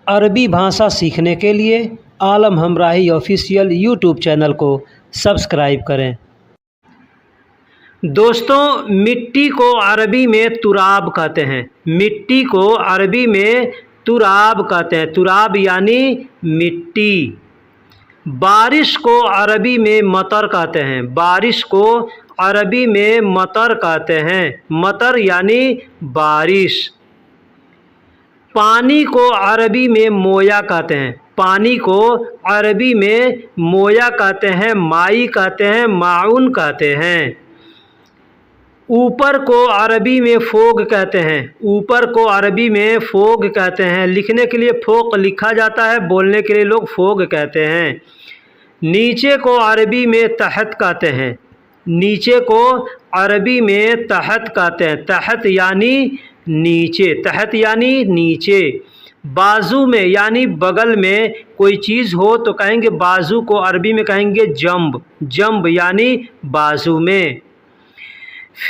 अरबी भाषा सीखने के लिए आलम हमराही ऑफिशियल यूट्यूब चैनल को सब्सक्राइब करें। दोस्तों, मिट्टी को अरबी में तुराब कहते हैं। मिट्टी को अरबी में तुराब कहते हैं। तुराब यानी मिट्टी। बारिश को अरबी में मतर कहते हैं। बारिश को अरबी में मतर कहते हैं। मतर यानी बारिश। पानी को अरबी में मोया कहते हैं। पानी को अरबी में मोया कहते हैं, माई कहते हैं, माउन कहते हैं। ऊपर को अरबी में फोग कहते हैं। ऊपर को अरबी में फोग कहते हैं। लिखने के लिए फोक लिखा जाता है, बोलने के लिए लोग फोग कहते हैं। नीचे को अरबी में तहत कहते हैं। नीचे को अरबी में तहत कहते हैं। तहत यानी नीचे। तहत यानी नीचे। बाजू में यानी बगल में कोई चीज़ हो तो कहेंगे बाजू को अरबी में कहेंगे जंब। जंब यानी बाजू में।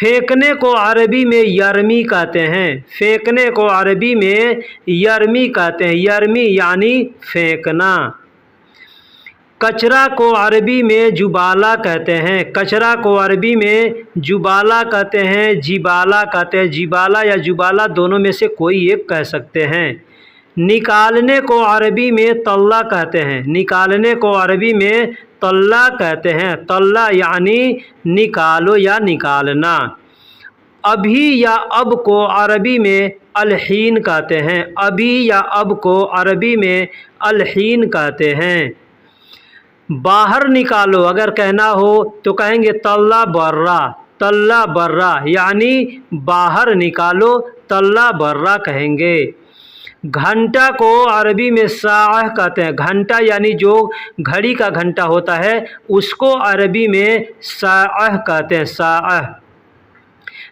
फेंकने को अरबी में यरमी कहते हैं। फेंकने को अरबी में यरमी कहते हैं। यरमी यानी फेंकना। कचरा को अरबी में जुबाला कहते हैं। कचरा को अरबी में जुबाला कहते हैं, जिबाला कहते हैं। जिबाला या जुबाला दोनों में से कोई एक कह सकते हैं। निकालने को अरबी में तल्ला कहते हैं। निकालने को अरबी में तल्ला कहते हैं। तल्ला यानी निकालो या निकालना। अभी या अब को अरबी में अलहीन कहते हैं। अभी या अब को अरबी में अलहीन कहते हैं। बाहर निकालो अगर कहना हो तो कहेंगे तल्ला बर्रा। तल्ला बर्रा यानी बाहर निकालो, तल्ला बर्रा कहेंगे। घंटा को अरबी में साअह कहते हैं। घंटा यानी जो घड़ी का घंटा होता है उसको अरबी में साअह कहते हैं। साअह।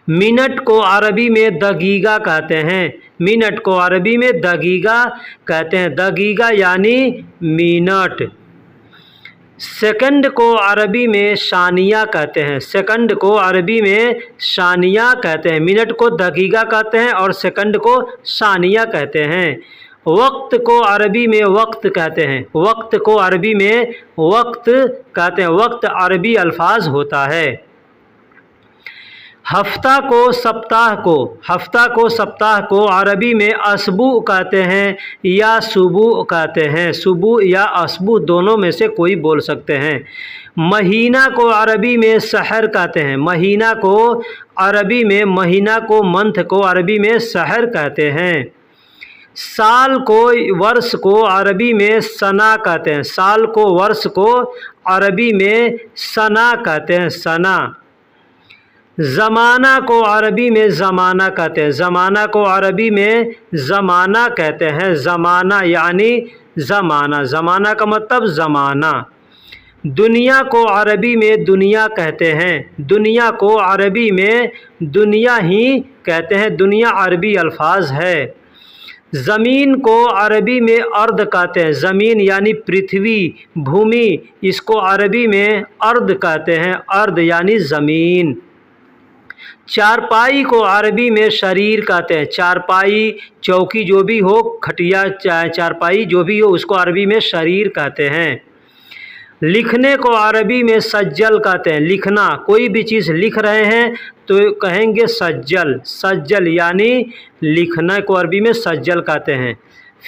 मिनट को अरबी में दगीगा कहते हैं। मिनट को अरबी में दगीगा कहते हैं। दगीगा यानी मिनट। सेकंड को अरबी में शानिया कहते हैं। सेकंड को अरबी में शानिया कहते हैं। मिनट को दगीगा कहते हैं और सेकंड को शानिया कहते हैं। वक्त को अरबी में वक्त कहते हैं। वक्त को अरबी में वक्त कहते हैं। वक्त अरबी अल्फाज होता है। हफ्ता को सप्ताह को, हफ्ता को सप्ताह को अरबी में असबू कहते हैं या सुबू कहते हैं। सुबू या असबू दोनों में से कोई बोल सकते हैं। महीना को अरबी में सहर कहते हैं। महीना को अरबी में, महीना को, मंथ को अरबी में सहर कहते हैं। साल को, वर्ष को अरबी में सना कहते हैं। साल को, वर्ष को अरबी में सना कहते हैं। सना। ज़माना को अरबी में ज़माना कहते हैं। ज़माना को अरबी में ज़माना कहते हैं। ज़माना यानी ज़माना। ज़माना का मतलब ज़माना। दुनिया को अरबी में दुनिया कहते हैं। दुनिया को अरबी में दुनिया ही कहते हैं। दुनिया अरबी अल्फाज है। ज़मीन को अरबी में अर्द कहते हैं। ज़मीन यानी पृथ्वी, भूमि, इसको अरबी में अर्द कहते हैं। अर्द यानी ज़मीन। चारपाई को अरबी में शरीर कहते हैं। चारपाई, चौकी जो भी हो, खटिया, चारपाई जो भी हो, उसको अरबी में शरीर कहते हैं। लिखने को अरबी में सज्जल कहते हैं। लिखना, कोई भी चीज़ लिख रहे हैं तो कहेंगे सज्जल। सज्जल यानी लिखना को अरबी में सज्जल कहते हैं।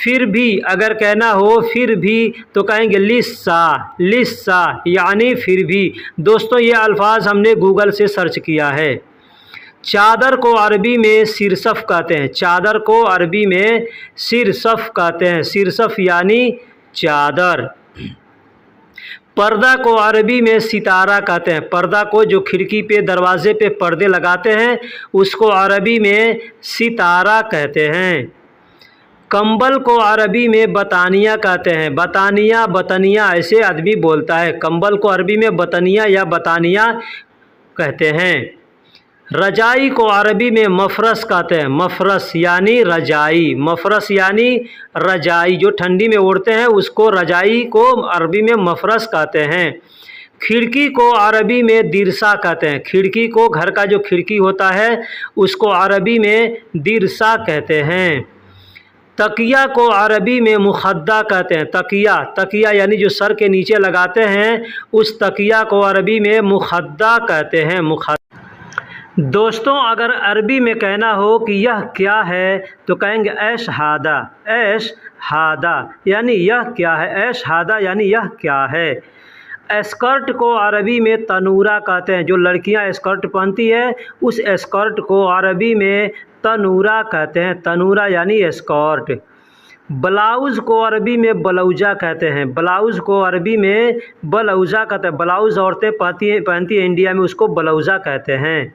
फिर भी अगर कहना हो फिर भी तो कहेंगे लिस्सा। लिस्सा यानी फिर भी। दोस्तों, ये अल्फाज हमने गूगल से सर्च किया है। चादर को अरबी में सिरसफ कहते हैं। चादर को अरबी में सिरसफ कहते हैं। सिरसफ यानी चादर। पर्दा को अरबी में सितारा कहते हैं। पर्दा को जो खिड़की पे, दरवाजे पे पर्दे लगाते हैं उसको अरबी में सितारा कहते हैं। कंबल को अरबी में बतानिया कहते हैं। बतानिया, बतनिया ऐसे आदमी बोलता है। कंबल को अरबी में बतनिया या बतानिया कहते हैं। रजाई को अरबी में मफरस कहते हैं। मफरस यानी रजाई। मफरस यानी रजाई, जो ठंडी में ओढ़ते हैं उसको रजाई को अरबी में मफरस कहते हैं। खिड़की को अरबी में दिरसा कहते हैं। खिड़की को, घर का जो खिड़की होता है उसको अरबी में दिरसा कहते हैं। तकिया को अरबी में मुखद्दा कहते हैं। तकिया, तकिया यानी जो सर के नीचे लगाते हैं उस तकिया को अरबी में मुखद्दा कहते हैं। दोस्तों अगर अरबी में कहना हो कि यह क्या है तो कहेंगे ऐश हादा, ऐश हादा यानी यह क्या है, ऐश हादा यानी यह क्या है। स्कर्ट को अरबी में तनूरा कहते हैं। जो लड़कियां स्कर्ट पहनती है उस स्कर्ट को अरबी में तनूरा कहते हैं। तनूरा यानी स्कर्ट। ब्लाउज़ को अरबी में ब्लाउजा कहते हैं। ब्लाउज़ को अरबी में ब्लाउजा कहते हैं। ब्लाउज़ औरतें पहनती हैं इंडिया में, उसको ब्लाउजा कहते हैं।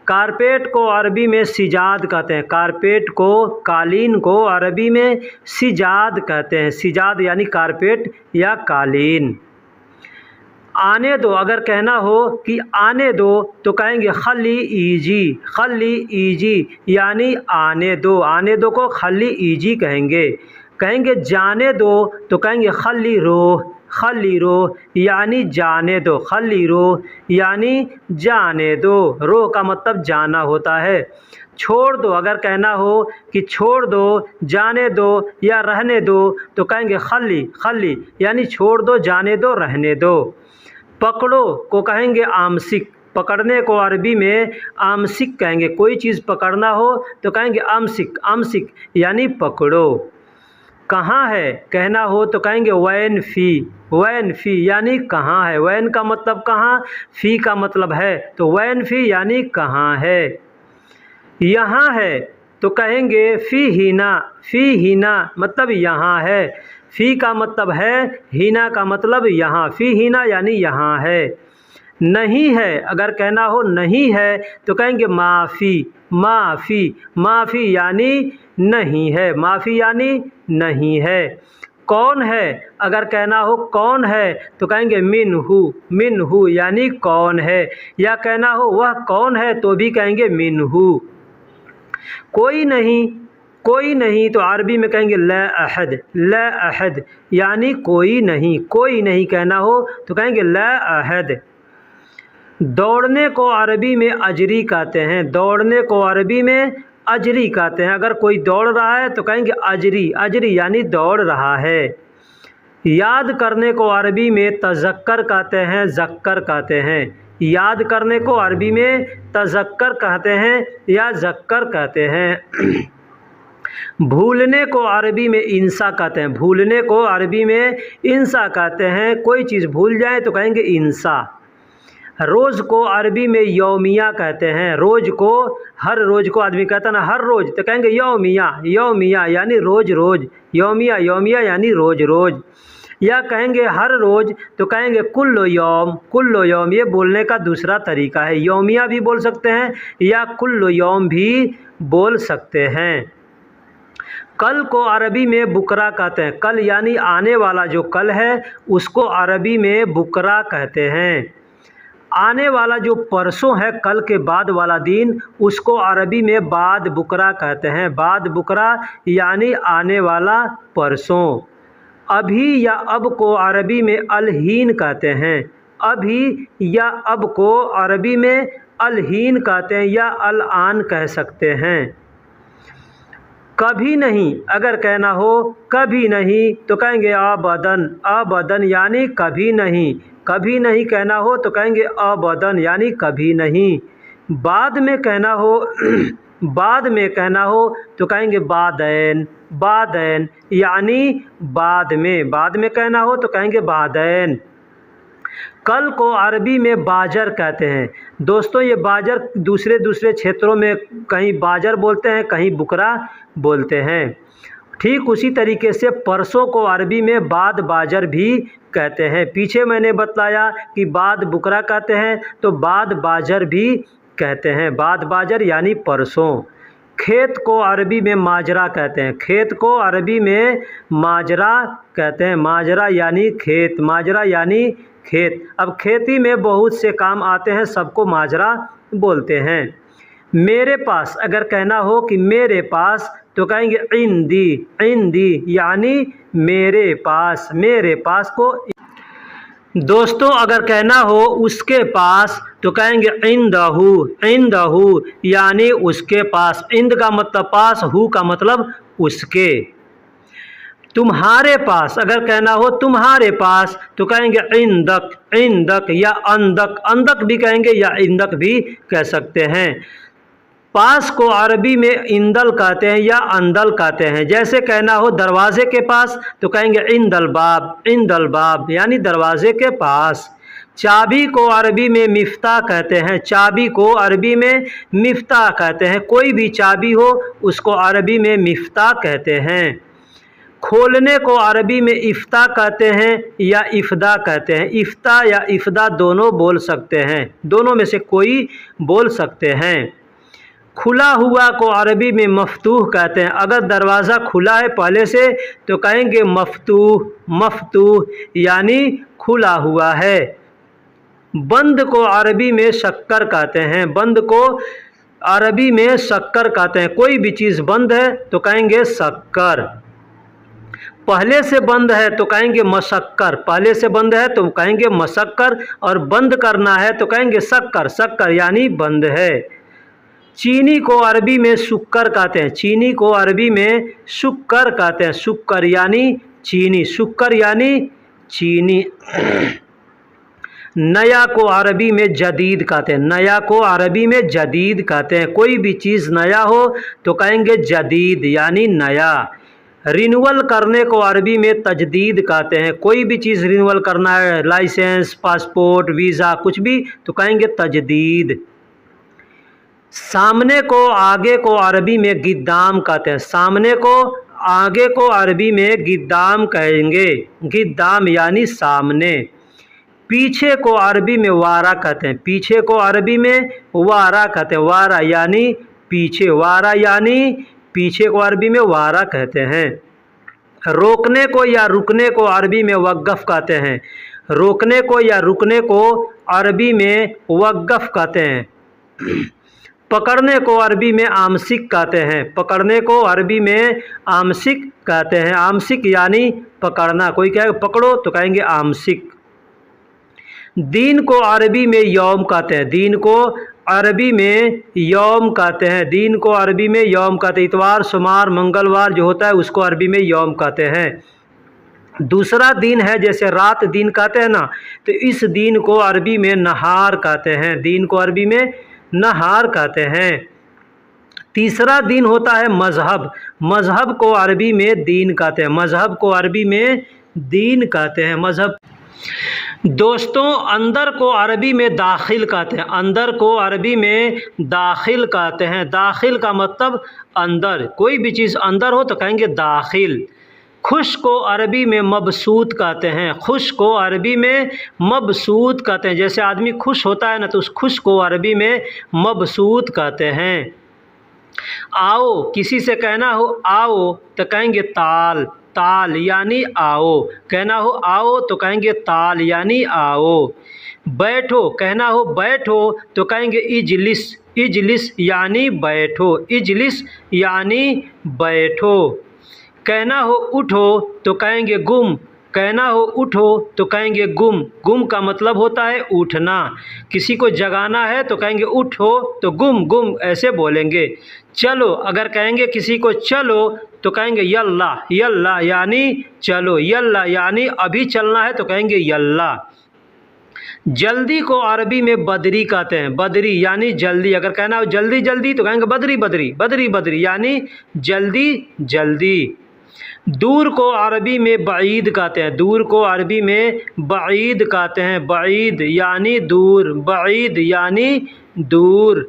कारपेट को अरबी में सिजाद कहते हैं। कारपेट को, कालीन को अरबी में सिजाद कहते हैं। सिजाद यानी कारपेट या कालीन। आने दो, अगर कहना हो कि आने दो तो कहेंगे खली ईजी, खली ईजी यानी आने दो। आने दो को खली ईजी कहेंगे। कहेंगे जाने दो तो कहेंगे खली रोह, खली रोह यानी जाने दो। खली रोह यानी जाने दो। रोह का मतलब जाना होता है। छोड़ दो, अगर कहना हो कि छोड़ दो, जाने दो या रहने दो तो कहेंगे खली, खली यानी छोड़ दो, जाने दो, रहने दो। पकड़ो को कहेंगे आमसिक। पकड़ने को अरबी में आमसिक कहेंगे। कोई चीज़ पकड़ना हो तो कहेंगे आमसिक, आमसिक यानी पकड़ो। कहाँ है कहना हो तो कहेंगे वैन फ़ी, वैन फ़ी यानी कहाँ है। वैन का मतलब कहाँ, फ़ी का मतलब है, तो वैन फ़ी यानी कहाँ है। यहाँ है तो कहेंगे फ़ी हिना, फ़ी हिना मतलब यहाँ है। फ़ी का मतलब है, हिना का मतलब यहाँ। फ़ी हिना यानी यहाँ है। नहीं है, अगर कहना हो नहीं है तो कहेंगे माफ़ी, माफ़ी, माफ़ी यानी नहीं है। माफ़ी यानी नहीं है। कौन है, अगर कहना हो कौन है तो कहेंगे मिनहू, मिनहू यानी कौन है। या कहना हो वह कौन है तो भी कहेंगे मिनहू। कोई नहीं, कोई नहीं तो अरबी में कहेंगे ला अहद, ला अहद यानी कोई नहीं। कोई नहीं कहना हो तो कहेंगे ला अहद। दौड़ने को अरबी में अजरी कहते हैं। दौड़ने को अरबी में अजरी कहते हैं। अगर कोई दौड़ रहा है तो कहेंगे अजरी, अजरी यानी दौड़ रहा है। याद करने को अरबी में तज़क्कर कहते हैं, ज़क्कर कहते हैं। याद करने को अरबी में तज़क्कर कहते हैं या ज़क्कर कहते हैं। भूलने को अरबी में इंसा कहते हैं। भूलने को अरबी में इंसा कहते हैं। कोई चीज़ भूल जाए तो कहेंगे इंसा। रोज़ को अरबी में यौमिया कहते हैं। रोज़ को, हर रोज़ को आदमी कहता है ना हर रोज़, तो कहेंगे यौमिया, यौमिया यानी रोज़ रोज़। यौमिया, यौमिया यानी रोज़ रोज़। या कहेंगे हर रोज़ तो कहेंगे कुल्लो यौम, कुल्लो यौम। ये बोलने का दूसरा तरीका है। यौमिया भी बोल सकते हैं या कुल्लो यौम भी बोल सकते हैं। कल को अरबी में बुकरा कहते हैं। कल यानी आने वाला जो कल है उसको अरबी में बुकरा कहते हैं। आने वाला जो परसों है, कल के बाद वाला दिन, उसको अरबी में बाद बुकरा कहते हैं। बाद बुकरा यानी आने वाला परसों। अभी या अब को अरबी में अलहीन कहते हैं। अभी या अब को अरबी में अलहीन कहते हैं या अल-आन कह सकते हैं। कभी नहीं, अगर कहना हो कभी नहीं तो कहेंगे अबदन, अबदन यानी कभी नहीं। कभी नहीं कहना हो तो कहेंगे अबदन यानी कभी नहीं। बाद में कहना हो बाद में कहना हो तो कहेंगे बादैन, बादैन यानी बाद में। बाद में कहना हो तो कहेंगे बादैन। कल को अरबी में बाजर कहते हैं। दोस्तों ये बाजर दूसरे दूसरे क्षेत्रों में कहीं बाजर बोलते हैं, कहीं बुकरा बोलते हैं। ठीक उसी तरीके से परसों को अरबी में बाद बाजर भी कहते हैं। पीछे मैंने बताया कि बाद बुकरा कहते हैं तो बाद बाजर भी कहते हैं। बाद बाजर यानी परसों। खेत को अरबी में माजरा कहते हैं। खेत को अरबी में माजरा कहते हैं। माजरा यानी खेत, माजरा यानी खेत। अब खेती में बहुत से काम आते हैं, सबको माजरा बोलते हैं। मेरे पास, अगर कहना हो कि मेरे पास तो कहेंगे इंदी, इंदी यानी मेरे पास। मेरे पास को दोस्तों अगर कहना हो उसके पास तो कहेंगे इंदहू, इंदहू यानी उसके पास। इंद का मतलब पास, हु का मतलब उसके। तुम्हारे पास, अगर कहना हो तुम्हारे पास तो कहेंगे इंदक, इंदक या अंदक, अंदक भी कहेंगे या इंदक भी कह सकते हैं। पास को अरबी में इंदल कहते हैं या अंदल कहते हैं। जैसे कहना हो दरवाजे के पास तो कहेंगे इंदल बाब, इंदल बाब यानी दरवाजे के पास। चाबी को अरबी में मिफ्ता कहते हैं, चाबी को अरबी में मिफ्ता कहते हैं। कोई भी चाबी हो उसको अरबी में मिफ्ता कहते हैं। खोलने को अरबी में इफ्ता कहते हैं या इफ्दा कहते हैं। इफ्ता या इफ्दा दोनों बोल सकते हैं, दोनों में से कोई बोल सकते हैं। खुला हुआ को अरबी में मफ्तूह कहते हैं। अगर दरवाज़ा खुला है पहले से तो कहेंगे मफ्तूह, मफ्तूह यानी खुला हुआ है। बंद को अरबी में शक्कर कहते हैं, बंद को अरबी में शक्कर कहते हैं। कोई भी चीज़ बंद है तो कहेंगे शक्कर। पहले से बंद है तो कहेंगे मशक्कर, पहले से बंद है तो कहेंगे मशक्कर, और बंद करना है तो कहेंगे शक्कर, शक्कर यानी बंद है। चीनी को अरबी में शुक्कर कहते हैं, चीनी को अरबी में शुक्कर कहते हैं। शुक्कर यानी चीनी, शुक्कर यानी चीनी। नया को अरबी में जदीद कहते हैं, नया को अरबी में जदीद कहते हैं। कोई भी चीज़ नया हो तो कहेंगे जदीद यानी नया। रिन्यूअल करने को अरबी में तजदीद कहते हैं। कोई भी चीज़ रिन्यूअल करना है, लाइसेंस, पासपोर्ट, वीज़ा, कुछ भी तो कहेंगे तजदीद। सामने को आगे को अरबी में गिद्दाम कहते हैं, सामने को आगे को अरबी में गिद्दाम कहेंगे, गिद्दाम यानी सामने। पीछे को अरबी में वारा कहते हैं, पीछे को अरबी में वारा कहते हैं। वारा यानी पीछे, वारा यानी पीछे को अरबी में वारा कहते हैं। रोकने को या रुकने को अरबी में वक़्फ़ कहते हैं, रोकने को या रुकने को अरबी में वक़्फ़ कहते हैं। पकड़ने को अरबी में आमसिक कहते हैं, पकड़ने को अरबी में आमसिक कहते हैं। आमसिक यानी पकड़ना, कोई कहे पकड़ो तो कहेंगे आमसिक। दीन को अरबी में यौम कहते हैं, दीन को अरबी में यौम कहते हैं, दीन को अरबी में यौम कहते हैं। इतवार, सोमवार, मंगलवार जो होता है उसको अरबी में यौम कहते हैं। दूसरा दिन है जैसे रात दिन कहते हैं ना, तो इस दिन को अरबी में नहार कहते हैं, दीन को अरबी में नहार कहते हैं। तीसरा दिन होता है मजहब, मजहब को अरबी में दीन कहते हैं, मजहब को अरबी में दीन कहते हैं, मजहब। दोस्तों, अंदर को अरबी में दाखिल कहते हैं, अंदर को अरबी में दाखिल कहते हैं। दाखिल का मतलब अंदर, कोई भी चीज़ अंदर हो तो कहेंगे दाखिल। खुश को अरबी में मबसूत कहते हैं, खुश को अरबी में मबसूत कहते हैं। जैसे आदमी खुश होता है ना तो उस खुश को अरबी में मबसूत कहते हैं। आओ, किसी से कहना हो आओ तो कहेंगे ताल, ताल यानी आओ। कहना हो आओ तो कहेंगे ताल यानी आओ। बैठो, कहना हो बैठो तो कहेंगे इजलिस, इजलिस यानी बैठो, इजलिस यानी बैठो। कहना हो उठो तो कहेंगे गुम, कहना हो उठो तो कहेंगे गुम, गुम का मतलब होता है उठना। किसी को जगाना है तो कहेंगे उठो तो गुम, गुम ऐसे बोलेंगे। चलो, अगर कहेंगे किसी को चलो तो कहेंगे यल्ला, यल्ला यानी चलो, यल्ला यानी अभी चलना है तो कहेंगे यल्ला। जल्दी को अरबी में बदरी कहते हैं, बदरी यानी जल्दी। अगर कहना हो जल्दी जल्दी तो कहेंगे बदरी बदरी, बदरी बदरी यानी जल्दी जल्दी। दूर को अरबी में बईद कहते हैं, दूर को अरबी में बईद कहते हैं, बईद यानी दूर, बईद यानी दूर।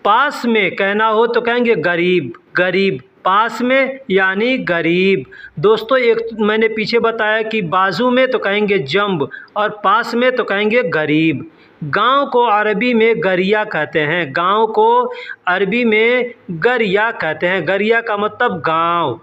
पास में कहना हो तो कहेंगे गरीब, गरीब, पास में यानी गरीब। दोस्तों, एक मैंने पीछे बताया कि बाजू में तो कहेंगे जंब और पास में तो कहेंगे गरीब। गांव को अरबी में गरिया कहते हैं, गांव को अरबी में गरिया कहते हैं, गरिया का मतलब गांव।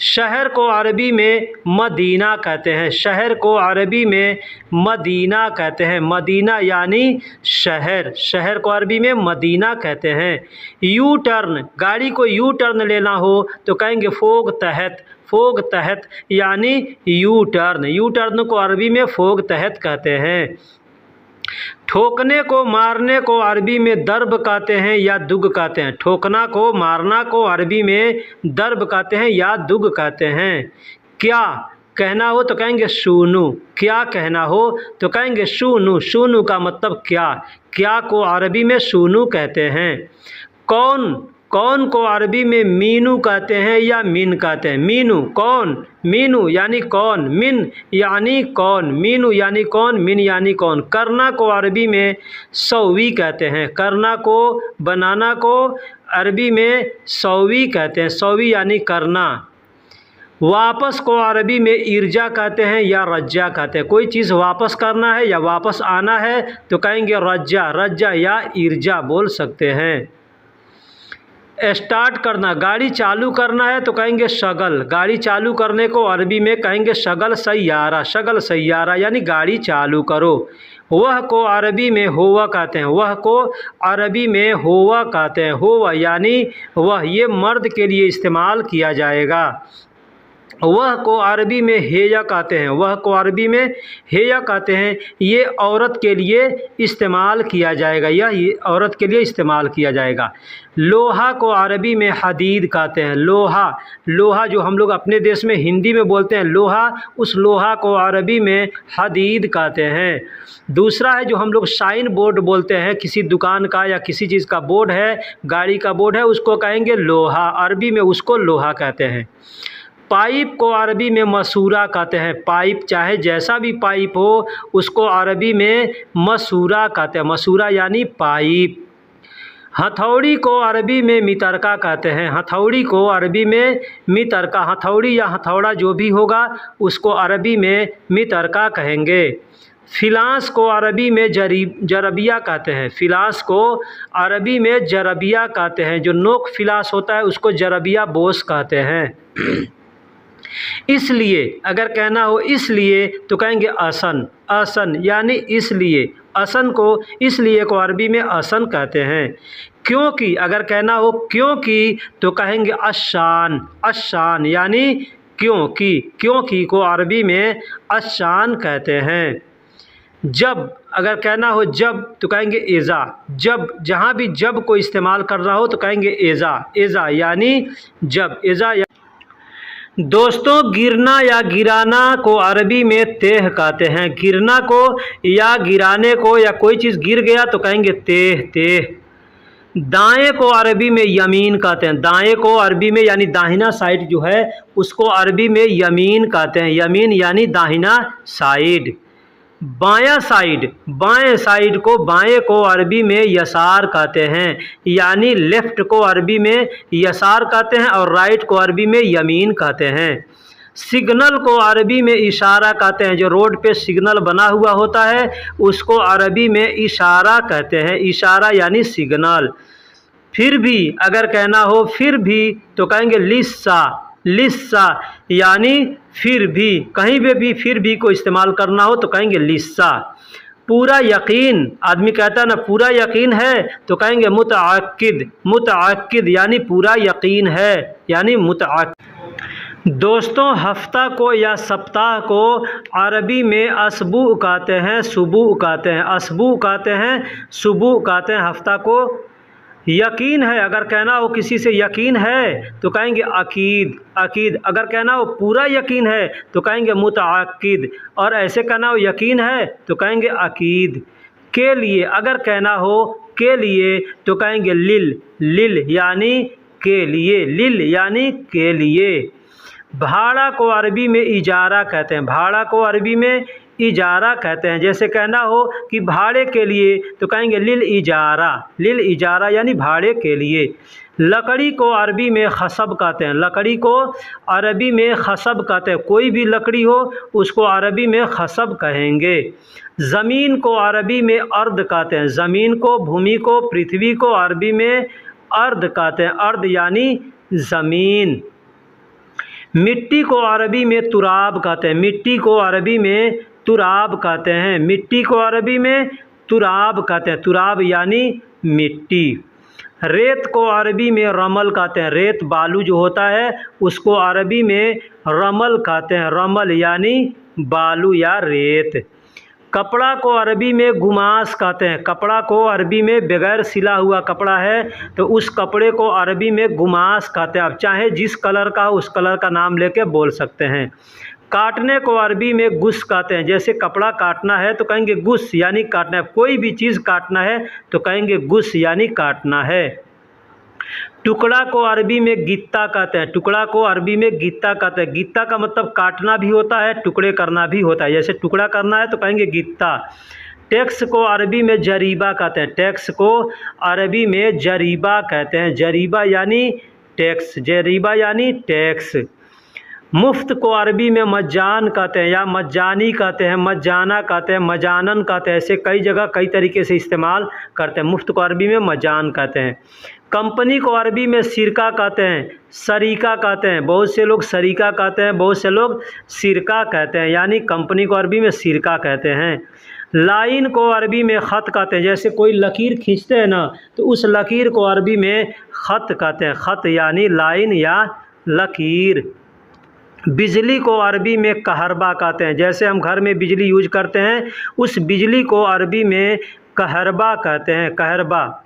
शहर को अरबी में मदीना कहते हैं, शहर को अरबी में मदीना कहते हैं, मदीना यानी शहर, शहर को अरबी में मदीना कहते हैं। यू टर्न, गाड़ी को यू टर्न लेना हो तो कहेंगे फोग तहत, फोग तहत यानी यू टर्न, यू टर्न को अरबी में फोग तहत कहते हैं। ठोकने को मारने को अरबी में दर्ब कहते हैं या दुग कहते हैं। ठोकना को मारना को अरबी में दर्ब कहते हैं या दुग कहते हैं। क्या कहना हो तो कहेंगे शूनू। क्या कहना हो तो कहेंगे शूनू। शूनू का मतलब क्या। क्या को अरबी में शूनू कहते हैं। कौन, कौन को अरबी में मीनू कहते हैं या मिन कहते हैं। मीनू कौन, मीनू यानी कौन, मिन यानी कौन। मीनू यानी कौन, मिन यानी कौन। करना को अरबी में सौवी कहते हैं। करना को, बनाना को अरबी में सौवी कहते हैं। सौवी यानी करना। वापस को अरबी में इर्जा कहते हैं या रज्जा कहते हैं। कोई चीज़ वापस करना है या वापस आना है तो कहेंगे रज्जा। रज्जा या इर्जा बोल सकते हैं। स्टार्ट करना, गाड़ी चालू करना है तो कहेंगे शगल। गाड़ी चालू करने को अरबी में कहेंगे शगल सैयारा। शगल सैयारा यानी गाड़ी चालू करो। वह को अरबी में होवा कहते हैं। वह को अरबी में होवा कहते हैं। होवा यानी वह, ये मर्द के लिए इस्तेमाल किया जाएगा। वह को अरबी में हेया कहते हैं। वह को अरबी में हेया कहते हैं। ये औरत के लिए इस्तेमाल किया जाएगा। यह औरत के लिए इस्तेमाल किया जाएगा। लोहा को अरबी में हदीद कहते हैं। लोहा, लोहा जो हम लोग अपने देश में हिंदी में बोलते हैं लोहा, उस लोहा को अरबी में हदीद कहते हैं। दूसरा है जो हम लोग साइन बोर्ड बोलते हैं, किसी दुकान का या किसी चीज़ का बोर्ड है, गाड़ी का बोर्ड है, उसको कहेंगे लोहा। अरबी में उसको लोहा कहते हैं। पाइप को अरबी में मसूरा कहते हैं। पाइप चाहे जैसा भी पाइप हो उसको अरबी में मसूरा कहते हैं। मसूरा यानी पाइप। हथौड़ी को अरबी में मितरका कहते हैं। हथौड़ी को अरबी में मितरका। हथौड़ी या हथौड़ा जो भी होगा उसको अरबी में मितरका कहेंगे। फिलास को अरबी में जरबिया कहते हैं। फिलास को अरबी में जरबिया कहते हैं। जो नोक फिलास होता है उसको जरबिया बोस कहते हैं। इसलिए अगर कहना हो इसलिए तो कहेंगे असन। असन यानी इसलिए। असन को, इसलिए को अरबी में असन कहते हैं। क्योंकि अगर कहना हो क्योंकि तो कहेंगे अशान। अशान यानी क्योंकि। क्योंकि को अरबी में अशान कहते हैं। जब अगर कहना हो जब तो कहेंगे एज़ा। जब, जहाँ भी जब को इस्तेमाल करना हो तो कहेंगे एज़ा। एज़ा यानी जब। एज़ा दोस्तों, गिरना या गिराना को अरबी में तेह कहते हैं। गिरना को या गिराने को या कोई चीज़ गिर गया तो कहेंगे तेह। तेह। दाएं को अरबी में यमीन कहते हैं। दाएं को अरबी में यानी दाहिना साइड जो है उसको अरबी में यमीन कहते हैं। यमीन यानी दाहिना साइड। बायां साइड, बाएं साइड को, बाएं को अरबी में यसार कहते हैं। यानी लेफ़्ट को अरबी में यसार कहते हैं और राइट को अरबी में यमीन कहते हैं। सिग्नल को अरबी में इशारा कहते हैं। जो रोड पे सिग्नल बना हुआ होता है उसको अरबी में इशारा कहते हैं। इशारा यानी सिग्नल। फिर भी अगर कहना हो फिर भी तो कहेंगे लिस्सा। लिस्सा यानी फिर भी। कहीं पे भी फिर भी को इस्तेमाल करना हो तो कहेंगे लिस्सा। पूरा यकीन, आदमी कहता है ना पूरा यकीन है तो कहेंगे मुतअक्किद। मुतअक्किद यानी पूरा यकीन है, यानी मुतअक्किद। दोस्तों, हफ्ता को या सप्ताह को अरबी में असबू कहते हैं, सुबू कहते हैं। असबू कहते हैं, सुबू कहते हैं हफ्ता को। यकीन है, अगर कहना हो किसी से यकीन है तो कहेंगे अकीद। अकीद। अगर कहना हो पूरा यकीन है तो कहेंगे मुतअक्किद। और ऐसे कहना हो यकीन है तो कहेंगे अकीद। के लिए अगर कहना हो के लिए तो कहेंगे लिल। लिल यानी के लिए। लिल यानी के लिए। भाड़ा को अरबी में इजारा कहते हैं। भाड़ा को अरबी में इजारा कहते हैं। जैसे कहना हो कि भाड़े के लिए तो कहेंगे लिल इजारा। लिल इजारा यानी भाड़े के लिए। लकड़ी को अरबी में खसब कहते हैं। लकड़ी को अरबी में खसब कहते हैं। कोई भी लकड़ी हो उसको अरबी में खसब कहेंगे। ज़मीन को अरबी में अर्द कहते हैं। ज़मीन को, भूमि को, पृथ्वी को अरबी में अर्द कहते हैं। अर्द यानी ज़मीन। मिट्टी को अरबी में तुराब कहते हैं। मिट्टी को अरबी में तुराब कहते हैं। मिट्टी को अरबी में तुराब कहते हैं। तुराब यानी मिट्टी। रेत को अरबी में रमल कहते हैं। रेत, बालू जो होता है उसको अरबी में रमल कहते हैं। रमल यानी बालू या रेत। कपड़ा को अरबी में गुमास कहते हैं। कपड़ा को अरबी में बगैर सिला हुआ कपड़ा है तो उस कपड़े को अरबी में गुमास कहते हैं। आप चाहे जिस कलर का हो उस कलर का नाम लेके बोल सकते हैं। काटने को अरबी में गुस कहते हैं। जैसे कपड़ा काटना है तो कहेंगे गुस यानी काटना है। कोई भी चीज़ काटना है तो कहेंगे गुस यानी काटना है। टुकड़ा को अरबी में गित्ता कहते हैं। टुकड़ा को अरबी में गित्ता कहते हैं। गित्ता का मतलब काटना भी होता है, टुकड़े करना भी होता है। जैसे टुकड़ा करना है तो कहेंगे गित्ता। टैक्स को अरबी में जरीबा कहते हैं। टैक्स को अरबी में जरीबा कहते हैं। जरीबा यानी टैक्स, जरीबा यानी टैक्स। मुफ्त को अरबी में मज्जान कहते हैं या मज्जानी कहते हैं, मज्जाना कहते हैं, मजानन कहते हैं। ऐसे कई जगह कई तरीके से इस्तेमाल करते हैं। मुफ्त को अरबी में मज्जान कहते हैं। कंपनी को अरबी में सिरका कहते हैं, सरीका कहते हैं। बहुत से लोग सरीका कहते हैं, बहुत से लोग सिरका कहते हैं, यानी कंपनी को अरबी में सिरका कहते हैं। लाइन को अरबी में ख़त कहते हैं। जैसे कोई लकीर खींचते हैं ना तो उस लकीर को अरबी में ख़त कहते हैं। ख़त यानी लाइन या लकीर। बिजली को अरबी में कहरबा कहते हैं। जैसे हम घर में बिजली यूज करते हैं उस बिजली को अरबी में कहरबा कहते हैं, कहरबा।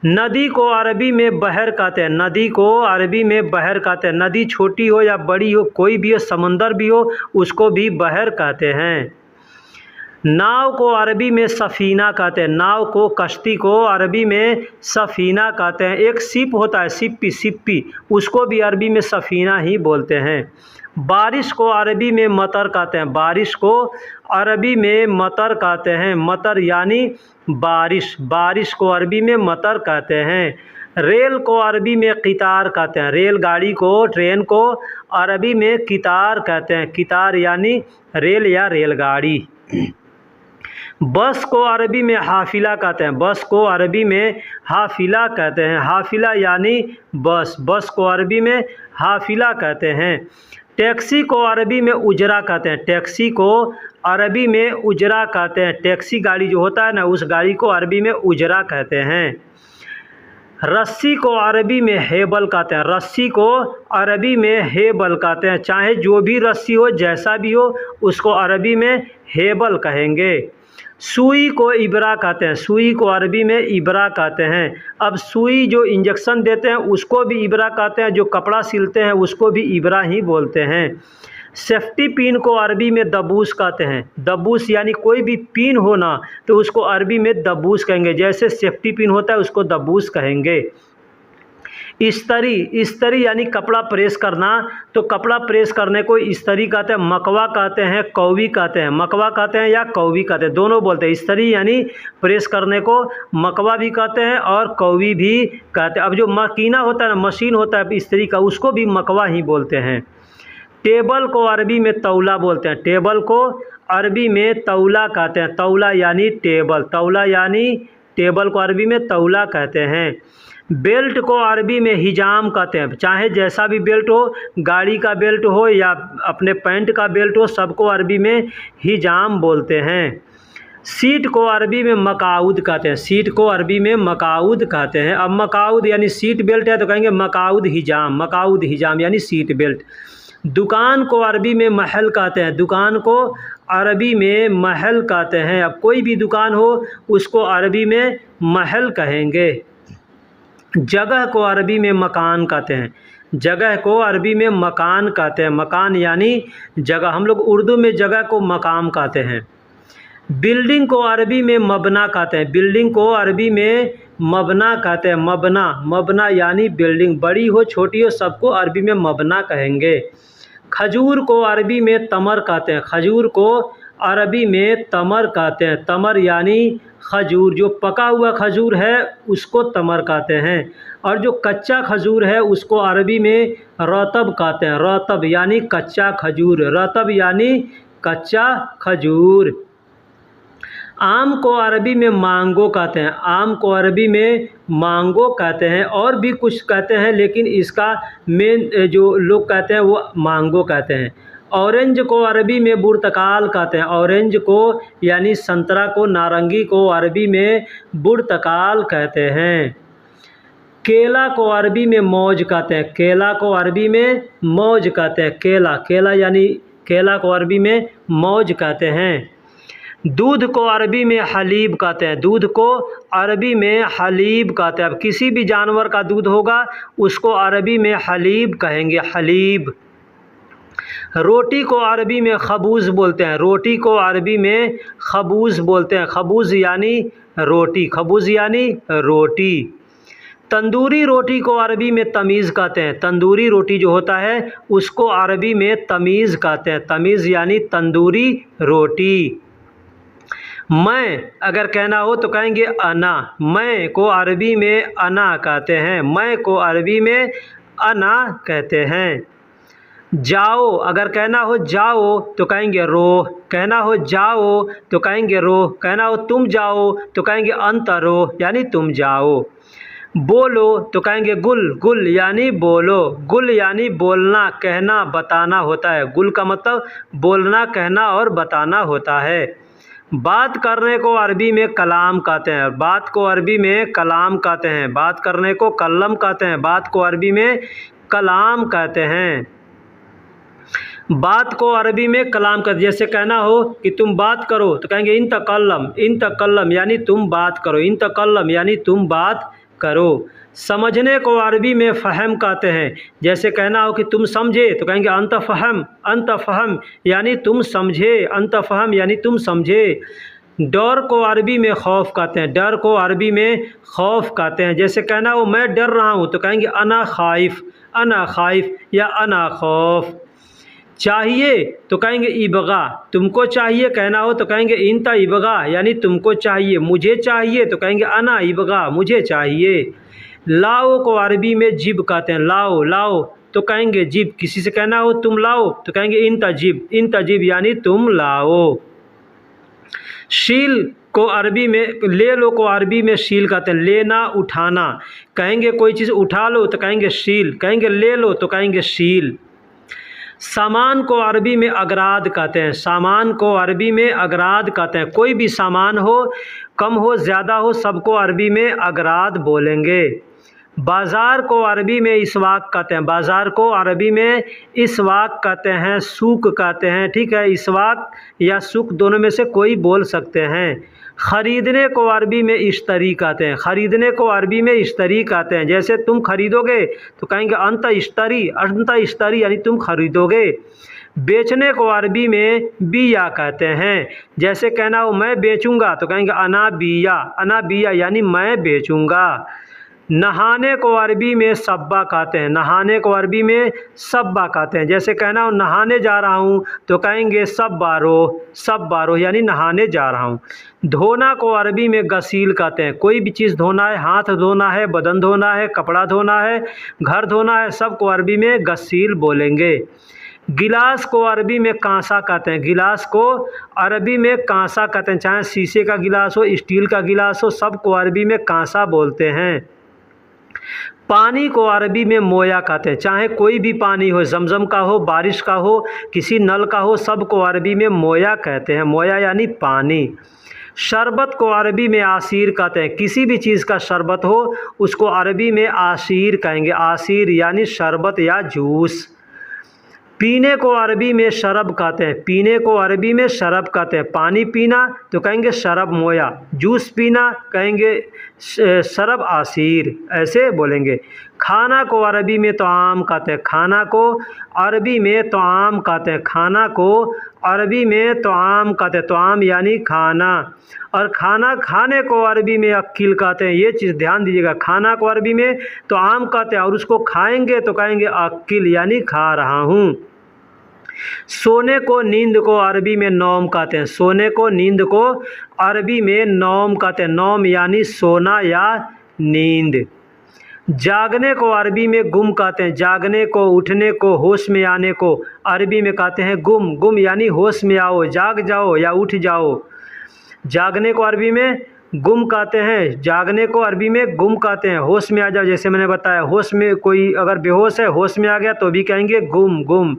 नदी को अरबी में बहर कहते हैं। नदी को अरबी में बहर कहते हैं। नदी छोटी हो या बड़ी हो, कोई भी हो, समंदर भी हो, उसको भी बहर कहते हैं। नाव को अरबी में सफ़ीना कहते हैं। नाव को, कश्ती को अरबी में सफ़ीना कहते हैं। एक शिप होता है, सिप्पी, सिप्पी, उसको भी अरबी में सफ़ीना ही बोलते हैं। बारिश को अरबी में मतर कहते हैं। बारिश को अरबी में मतर कहते हैं। मतर यानी बारिश, बारिश को अरबी में मतर कहते हैं। रेल को अरबी में कितार कहते हैं। रेलगाड़ी को, ट्रेन को अरबी में कितार कहते हैं। कितार यानी रेल या रेलगाड़ी। बस को अरबी में हाफिला कहते हैं। बस को अरबी में हाफिला कहते हैं। हाफिला यानी बस, बस को अरबी में हाफिला कहते हैं। टैक्सी को अरबी में उजरा कहते हैं। टैक्सी को अरबी में उजरा कहते हैं। टैक्सी गाड़ी जो होता है ना उस गाड़ी को अरबी में उजरा कहते हैं। रस्सी को अरबी में हेबल कहते हैं। रस्सी को अरबी में हेबल कहते हैं। चाहे जो भी रस्सी हो, जैसा भी हो, उसको अरबी में हेबल कहेंगे। सुई को इबरा कहते हैं। सुई को अरबी में इबरा कहते हैं। अब सुई जो इंजेक्शन देते हैं उसको भी इबरा कहते हैं, जो कपड़ा सिलते हैं उसको भी इबरा ही बोलते हैं। सेफ्टी पिन को अरबी में दबूस कहते हैं। दबूस यानी कोई भी पिन हो ना तो उसको अरबी में दबूस कहेंगे। जैसे सेफ्टी पिन होता है उसको दबूस कहेंगे। इस्तरी, इस्तरी यानी कपड़ा प्रेस करना, तो कपड़ा प्रेस करने को इस्तरी कहते हैं। मकवा कहते हैं, कौवी कहते हैं। मकवा कहते हैं या कौवी कहते हैं, दोनों बोलते हैं। इस्तरी यानी प्रेस करने को मकवा भी कहते हैं और कौवी भी कहते हैं। अब जो मकीना होता है ना, मशीन होता है इस्तरी का, उसको भी मकवा ही बोलते हैं। टेबल को अरबी में तौला बोलते हैं। टेबल को अरबी में तौला कहते हैं। तौला यानी टेबल, तौला यानी टेबल को अरबी में तौला कहते हैं। बेल्ट को अरबी में हिजाम कहते हैं। चाहे जैसा भी बेल्ट हो, गाड़ी का बेल्ट हो या अपने पैंट का बेल्ट हो, सबको अरबी में हिजाम बोलते हैं। सीट को अरबी में मकाउद कहते हैं। सीट को अरबी में मकाउद कहते हैं। अब मकाउद यानी सीट बेल्ट है तो कहेंगे मकाउद हिजाम, मकाउद हिजाम यानी सीट बेल्ट। दुकान को अरबी में महल कहते हैं। दुकान को अरबी में महल कहते हैं। अब कोई भी दुकान हो उसको अरबी में महल कहेंगे। जगह को अरबी में मकान कहते हैं। जगह को अरबी में मकान कहते हैं। मकान यानी जगह, हम लोग उर्दू में जगह को मकाम कहते हैं। बिल्डिंग को अरबी में मबना कहते हैं। बिल्डिंग को अरबी में मबना कहते हैं। मबना, मबना यानी बिल्डिंग, बड़ी हो छोटी हो सबको अरबी में मबना कहेंगे। खजूर को अरबी में तमर कहते हैं। खजूर को अरबी में तमर कहते हैं। तमर यानी खजूर, जो पका हुआ खजूर है उसको तमर कहते हैं और जो कच्चा खजूर है उसको अरबी में रतब कहते हैं। रतब यानी कच्चा खजूर, रतब यानी कच्चा खजूर। आम को अरबी में मांगो कहते हैं। आम को अरबी में मांगो कहते हैं और भी कुछ कहते हैं, लेकिन इसका मेन जो लोग कहते हैं वो मांगो कहते हैं। ऑरेंज को अरबी में बुर्तकाल कहते हैं। ऑरेंज को यानी संतरा को, नारंगी को अरबी में बुर्तकाल कहते हैं। केला को अरबी में मौज कहते हैं। केला को अरबी में मौज कहते हैं। केला, केला यानी केला को अरबी में मौज कहते हैं। दूध को अरबी में हलीब कहते हैं, दूध को अरबी में हलीब कहते हैं। अब किसी भी जानवर का दूध होगा उसको अरबी में हलीब कहेंगे, हलीब। रोटी को अरबी में खबूज़ बोलते हैं, रोटी को अरबी में खबूज़ बोलते हैं, खबूज़ यानी रोटी, खबूज़ यानी रोटी। तंदूरी रोटी को अरबी में तमीज़ कहते हैं, तंदूरी रोटी जो होता है उसको अरबी में तमीज़ कहते हैं, तमीज़ यानी तंदूरी रोटी। मैं अगर कहना हो तो कहेंगे अना, मैं को अरबी में अना कहते हैं, मैं को अरबी में अना कहते हैं। जाओ अगर कहना हो जाओ तो कहेंगे रोह, कहना हो जाओ तो कहेंगे रोह, कहना हो तुम जाओ तो कहेंगे अंतरो यानी तुम जाओ। बोलो तो कहेंगे गुल, गुल यानी बोलो, गुल यानी बोलना, कहना, बताना होता है। गुल का मतलब बोलना, कहना और बताना होता है। बात करने को अरबी में कलाम कहते हैं, बात को अरबी में कलाम कहते हैं, बात करने को कल्लम कहते हैं, बात को अरबी में कलाम कहते हैं। बात को अरबी में कलाम कहते हैं। जैसे कहना हो कि तुम बात करो तो कहेंगे इन तकल्लम यानी तुम बात करो, इन तकल्लम यानी तुम बात करो। समझने को अरबी में फ़हम कहते हैं। जैसे कहना हो कि तुम समझे तो कहेंगे अंत फ़हम यानी तुम समझे, अंत फ़हम यानी तुम समझे। डर को अरबी में खौफ कहते हैं, डर को अरबी में खौफ कहते हैं। जैसे कहना हो मैं डर रहा हूँ तो कहेंगे अना खाइफ या अना खौफ। चाहिए तो कहेंगे इबगा, तुमको चाहिए कहना हो तो कहेंगे इंता इबगा यानी तुमको चाहिए। मुझे चाहिए तो कहेंगे अना इबगा, मुझे चाहिए। लाओ को अरबी में जिब कहते हैं, लाओ तो कहेंगे जिब। किसी से कहना हो तुम लाओ तो कहेंगे इन तजिब यानी तुम लाओ। शील को अरबी में, ले लो को अरबी में शील कहते हैं, लेना उठाना। कहेंगे कोई चीज़ उठा लो तो कहेंगे शील, कहेंगे ले लो तो कहेंगे शील। सामान को अरबी में अगराद कहते हैं, सामान को अरबी में अगराद कहते हैं। कोई भी सामान हो, कम हो ज़्यादा हो, सबको अरबी में अगराद बोलेंगे। बाज़ार को अरबी में इसवाक कहते हैं, बाज़ार को अरबी में इसवाक कहते हैं, सूक कहते हैं। ठीक है, इसवाक या सूक दोनों में से कोई बोल सकते हैं। ख़रीदने को अरबी में इश्तरी कहते हैं, ख़रीदने को अरबी में इश्तरी कहते हैं। जैसे तुम खरीदोगे तो कहेंगे अंत इश्तरी यानी तुम खरीदोगे। बेचने को अरबी में बिया कहते हैं। जैसे कहना हो मैं बेचूंगा तो कहेंगे अना बिया यानी मैं बेचूंगा। नहाने को अरबी में सब्बा कहते हैं, नहाने को अरबी में सब्बा कहते हैं। जैसे कहना हो नहाने जा रहा हूँ तो कहेंगे सब बारो यानी नहाने जा रहा हूँ। धोना को अरबी में गसील कहते हैं। कोई भी चीज़ धोना है, हाथ धोना है, बदन धोना है, कपड़ा धोना है, घर धोना है, सब को अरबी में गसील बोलेंगे। गिलास को अरबी में कांसा कहते हैं, गिलास को अरबी में कांसा कहते हैं। चाहे शीशे का गिलास हो, स्टील का गिलास हो, सब को अरबी में कांसा बोलते हैं। पानी को अरबी में मोया कहते हैं। चाहे कोई भी पानी हो, जमजम का हो, बारिश का हो, किसी नल का हो, सब को अरबी में मोया कहते हैं, मोया यानी पानी। शरबत को अरबी में आसीर कहते हैं। किसी भी चीज़ का शरबत हो उसको अरबी में आसीर कहेंगे, आसीर यानी शरबत या जूस। पीने को अरबी में शरब कहते हैं, पीने को अरबी में शरब कहते हैं। पानी पीना तो कहेंगे शरब मोया, जूस पीना कहेंगे शरब आसीर, ऐसे बोलेंगे। खाना को अरबी में तआम कहते हैं, खाना को अरबी में तआम कहते हैं, खाना को अरबी में तआम कहते हैं, तआम यानी खाना। और खाना खाने को अरबी में अक्किल कहते हैं। ये चीज़ ध्यान दीजिएगा, खाना को अरबी में तआम कहते हैं और उसको खाएंगे तो कहेंगे अक्किल यानी खा रहा हूँ। सोने को नींद को अरबी में नौम कहते हैं, सोने को नींद को अरबी में नौम कहते हैं, नौम यानी सोना या नींद। जागने को अरबी में गुम कहते हैं, जागने को, उठने को, होश में आने को अरबी में कहते हैं गुम, गुम यानी होश में आओ, जाग जाओ या उठ जाओ। जागने को अरबी में गुम कहते हैं, जागने को अरबी में गुम कहते हैं। होश में आ जाओ, जैसे मैंने बताया, होश में कोई अगर बेहोश है, होश में आ गया तो भी कहेंगे गुम, गुम।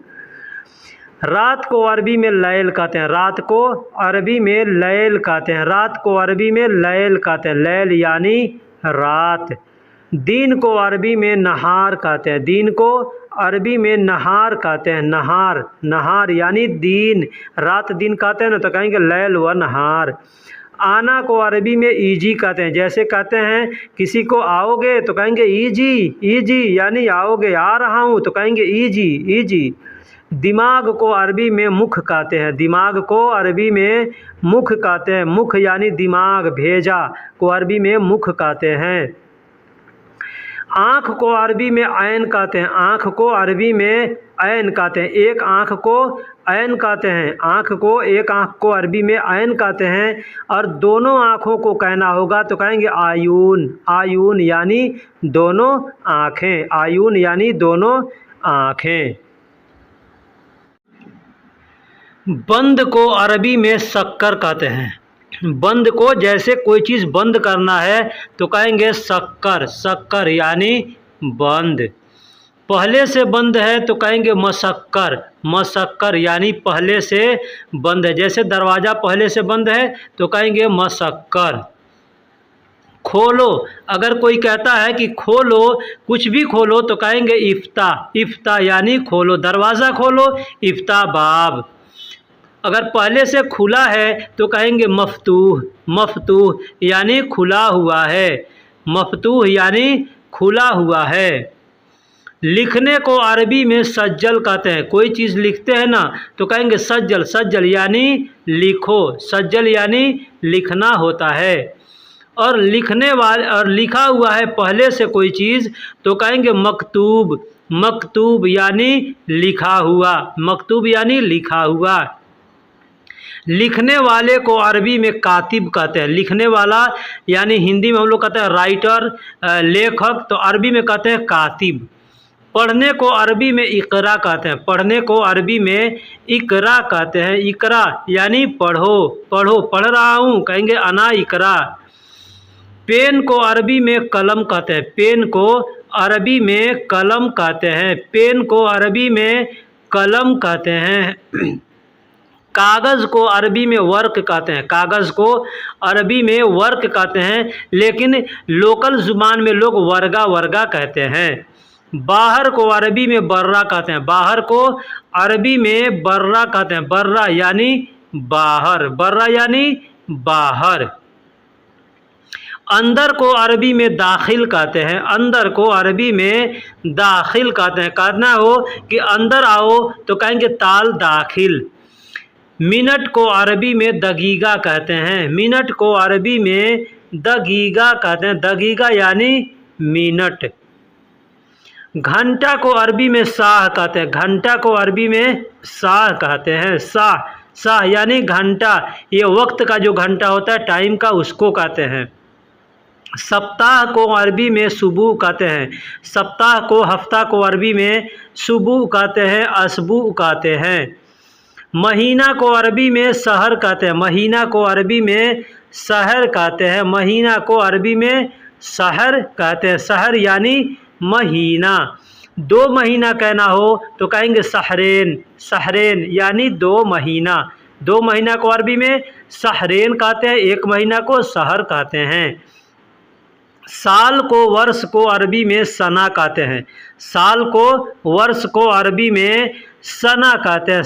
रात को अरबी में लैल कहते हैं, रात को अरबी में लैल कहते हैं, रात को अरबी में लैल कहते हैं, लैल यानी रात। दिन को अरबी में नहार कहते हैं, दिन को अरबी में नहार कहते हैं। नहार, नहार यानी दिन, रात दिन कहते हैं ना, तो कहेंगे लैल व नहार। आना को अरबी में ईजी कहते हैं। जैसे कहते हैं किसी को आओगे तो कहेंगे ईजी, ईजी यानी आओगे, आ रहा हूँ तो कहेंगे ईजी, ईजी। दिमाग को अरबी में मुख कहते हैं। दिमाग को अरबी में मुख कहते हैं। मुख यानी दिमाग, भेजा को अरबी में मुख कहते हैं। आँख को अरबी में ऐन कहते हैं। आँख को अरबी में ऐन कहते हैं। एक आँख को ऐन कहते हैं। आँख को, एक आँख को अरबी में ऐन कहते हैं। और दोनों आँखों को कहना होगा तो कहेंगे आयून, आयून यानी दोनों आँखें, आयून यानी दोनों आँखें। बंद को अरबी में शक्कर कहते हैं। बंद को, जैसे कोई चीज़ बंद करना है तो कहेंगे शक्कर, शक्कर यानी बंद। पहले से बंद है तो कहेंगे मशक्कर, मशक्कर यानी पहले से बंद है। जैसे दरवाज़ा पहले से बंद है तो कहेंगे मशक्कर। खोलो, अगर कोई कहता है कि खोलो, कुछ भी खोलो तो कहेंगे इफ्ता, इफ्ता यानी खोलो, दरवाज़ा खोलो, इफ्ता बाब। अगर पहले से खुला है तो कहेंगे मफतूह, मफतूह यानी खुला हुआ है, मफतूह यानी खुला हुआ है। लिखने को अरबी में सज्जल कहते हैं। कोई चीज़ लिखते हैं ना तो कहेंगे सज्जल, सज्जल यानी लिखो, सज्जल यानी लिखना होता है। और लिखने वाले, और लिखा हुआ है पहले से कोई चीज़ तो कहेंगे मकतूब, मकतूब यानी लिखा हुआ, मकतूब यानी लिखा हुआ। लिखने वाले को अरबी में कातिब कहते हैं। लिखने वाला यानी हिंदी में हम लोग कहते हैं राइटर, लेखक, तो अरबी में कहते हैं कातिब। पढ़ने को अरबी में इकरा कहते हैं। पढ़ने को अरबी में इकरा कहते हैं। इकरा यानी पढ़ो, पढ़ो, पढ़ रहा हूँ कहेंगे अना इकरा। पेन को अरबी में कलम कहते हैं। पेन को अरबी में कलम कहते हैं। पेन को अरबी में कलम कहते हैं। कागज़ को अरबी में वर्क कहते हैं। कागज़ को अरबी में वर्क कहते हैं, लेकिन लोकल ज़ुबान में लोग वर्गा, वर्गा कहते हैं। बाहर को अरबी में बर्रा कहते हैं। बाहर को अरबी में बर्रा कहते हैं। बर्रा यानी बाहर, बर्रा यानी बाहर। अंदर को अरबी में दाखिल कहते हैं। अंदर को अरबी में दाखिल कहते हैं। कहना हो कि अंदर आओ तो कहेंगे ताल दाखिल। मिनट को अरबी में दगीगा कहते हैं। मिनट को अरबी में दगीगा कहते हैं। दगीगा यानी मिनट। घंटा को अरबी में साह कहते हैं। घंटा को अरबी में साह कहते हैं। साह, साह यानी घंटा, ये वक्त का जो घंटा होता है टाइम का, उसको कहते हैं। सप्ताह को अरबी में सुबह कहते हैं। सप्ताह को, हफ्ता को अरबी में सुबह कहते हैं, असबू कहते हैं। महीना को अरबी में शहर कहते हैं। महीना को अरबी में शहर कहते हैं। महीना को अरबी में शहर कहते हैं। शहर यानी महीना। 2 महीना कहना हो तो कहेंगे शहरेन, शहरेन यानी 2 महीना। 2 महीना को अरबी में शहरेन कहते हैं। 1 महीना को शहर कहते हैं। साल को, वर्ष को अरबी में सना कहते हैं। साल को, वर्ष को अरबी में सना कहते हैं।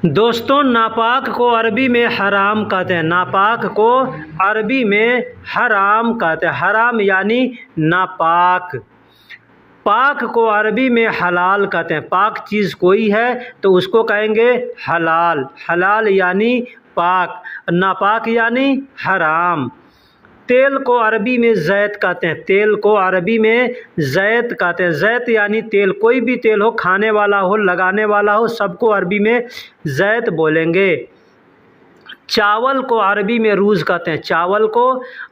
दोस्तों, नापाक को अरबी में हराम कहते हैं। नापाक को अरबी में हराम कहते हैं। हराम यानी नापाक। पाक को अरबी में हलाल कहते हैं। पाक चीज़ कोई है तो उसको कहेंगे हलाल। हलाल यानी पाक, नापाक यानी हराम। तेल को अरबी में ज़ैत कहते हैं। तेल को अरबी में ज़ैत कहते हैं। ज़ैत यानी तेल, कोई भी तेल हो, खाने वाला हो, लगाने वाला हो, सबको अरबी में ज़ैत बोलेंगे। चावल को अरबी में रूज़ कहते हैं। चावल को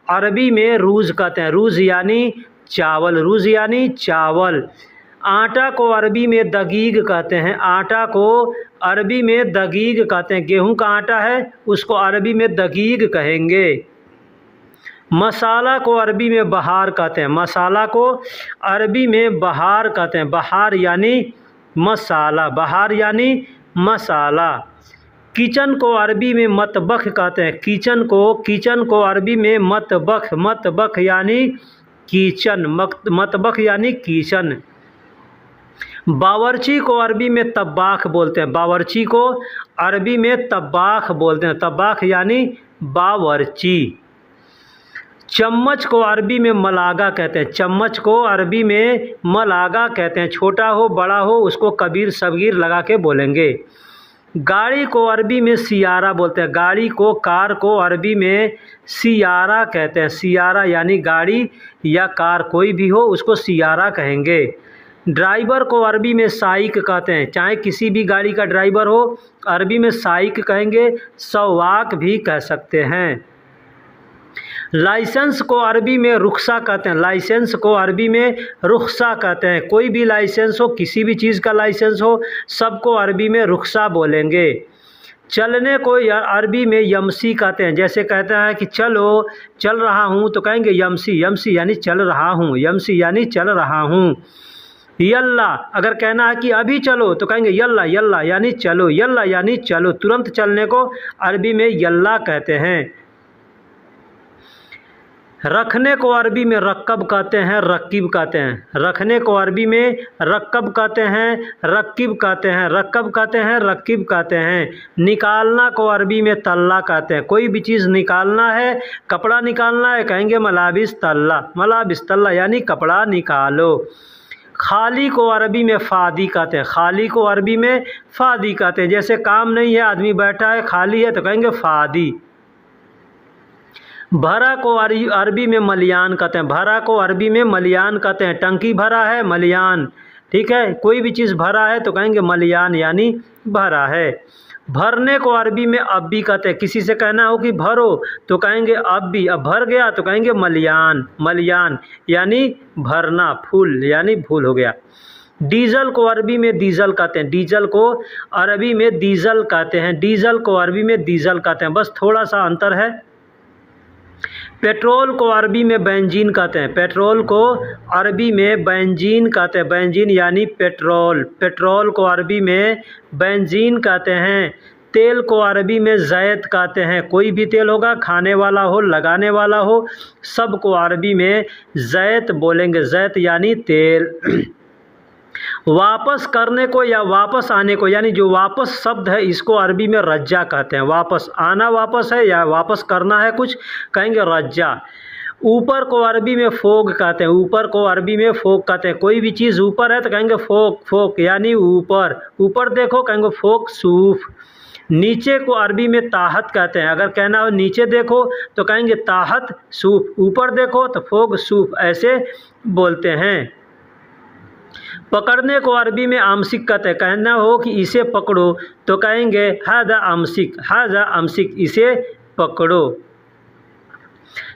अरबी में रूज़ कहते हैं। रूज़ यानी चावल, रूज़ यानी चावल। आटा को अरबी में दगीग कहते हैं। आटा को अरबी में दगीग कहते हैं। गेहूं का आटा है उसको अरबी में दगीग कहेंगे। मसाला को अरबी में बहार कहते हैं। मसाला को अरबी में बहार कहते हैं। बहार यानी मसाला, बहार यानी मसाला। किचन को अरबी में मतबख कहते हैं। किचन को अरबी में मतबख, मतबख यानी किचन, मतबख यानी किचन। बावर्ची को अरबी में तब्बाख बोलते हैं, बावर्ची को अरबी में तब्बाख बोलते हैं, तब्बाख यानी बावर्ची। चम्मच को अरबी में मलागा कहते हैं, चम्मच को अरबी में मलागा कहते हैं, छोटा हो बड़ा हो उसको कबीर सगीर लगा के बोलेंगे। गाड़ी को अरबी में सियारा बोलते हैं, गाड़ी को कार को अरबी में सियारा कहते हैं, सियारा यानी गाड़ी या कार कोई भी हो उसको सियारा कहेंगे। ड्राइवर को अरबी में साइक कहते हैं, चाहे किसी भी गाड़ी का ड्राइवर हो अरबी में साइक कहेंगे, सवाक भी कह सकते हैं। लाइसेंस को अरबी में रुखसा कहते हैं, लाइसेंस को अरबी में रुखसा कहते हैं, कोई भी लाइसेंस हो किसी भी चीज़ का लाइसेंस हो सबको अरबी में रुखसा बोलेंगे। चलने को अरबी में यमसी कहते हैं, जैसे कहते हैं कि चलो चल रहा हूँ तो कहेंगे यमसी, यमसी यानी चल रहा हूँ, यमसी यानी चल रहा हूँ। यल्ला अगर कहना है कि अभी चलो तो कहेंगे यल्ला, यल्ला यानी चलो, यल्ला यानी चलो, तुरंत चलने को अरबी में यल्ला कहते हैं। रखने को अरबी में रक्कब कहते हैं, रकीब कहते हैं, रखने को अरबी में रक्कब कहते हैं, रकीब कहते हैं, रक्कब कहते हैं, रकीब कहते हैं। निकालना को अरबी में तल्ला कहते हैं, कोई भी चीज़ निकालना है, कपड़ा निकालना है कहेंगे मलाबिस तल्ला, मलाबिस तल्ला यानी कपड़ा निकालो। खाली को अरबी में फ़ादी कहते हैं, खाली को अरबी में फ़ादी कहते हैं, जैसे काम नहीं है आदमी बैठा है खाली है तो कहेंगे फ़ादी। भरा को अरबी में मलियान कहते हैं, भरा को अरबी में मलियान कहते हैं, टंकी भरा है मलियान, ठीक है, कोई भी चीज़ भरा है तो कहेंगे मलियान यानी भरा है। भरने को अरबी में अब्बी कहते हैं, किसी से कहना हो कि भरो तो कहेंगे अब्बी, अब भर गया तो कहेंगे मलियान, मलियान यानी भरना, फूल यानी फूल हो गया। डीजल को अरबी में डीजल कहते हैं, डीजल को अरबी में डीजल कहते हैं, डीजल को अरबी में डीजल कहते हैं, बस थोड़ा सा अंतर है। पेट्रोल को अरबी में बेंजीन कहते हैं, पेट्रोल को अरबी में बेंजीन कहते हैं, बेंजीन यानी पेट्रोल, पेट्रोल को अरबी में बेंजीन कहते हैं। तेल को अरबी में ज़ैत कहते हैं, कोई भी तेल होगा खाने वाला हो लगाने वाला हो सबको अरबी में ज़ैत बोलेंगे, ज़ैत यानी तेल। वापस करने को या वापस आने को यानी जो वापस शब्द है इसको अरबी में रज्जा कहते हैं, वापस आना वापस है या वापस करना है कुछ कहेंगे रज्जा। ऊपर को अरबी में फोग कहते हैं, ऊपर को अरबी में फोग कहते हैं, कोई भी चीज़ ऊपर है तो कहेंगे फोक, फोक यानी ऊपर, ऊपर देखो कहेंगे फोक सूफ। नीचे को अरबी में ताहत कहते हैं, अगर कहना हो नीचे देखो तो कहेंगे ताहत सूफ, ऊपर देखो तो फोग सूफ, ऐसे बोलते हैं। पकड़ने को अरबी में आमसिक कहते हैं, कहना हो कि इसे पकड़ो तो कहेंगे हाजा आमसिक, हाजा आमसिक इसे पकड़ो।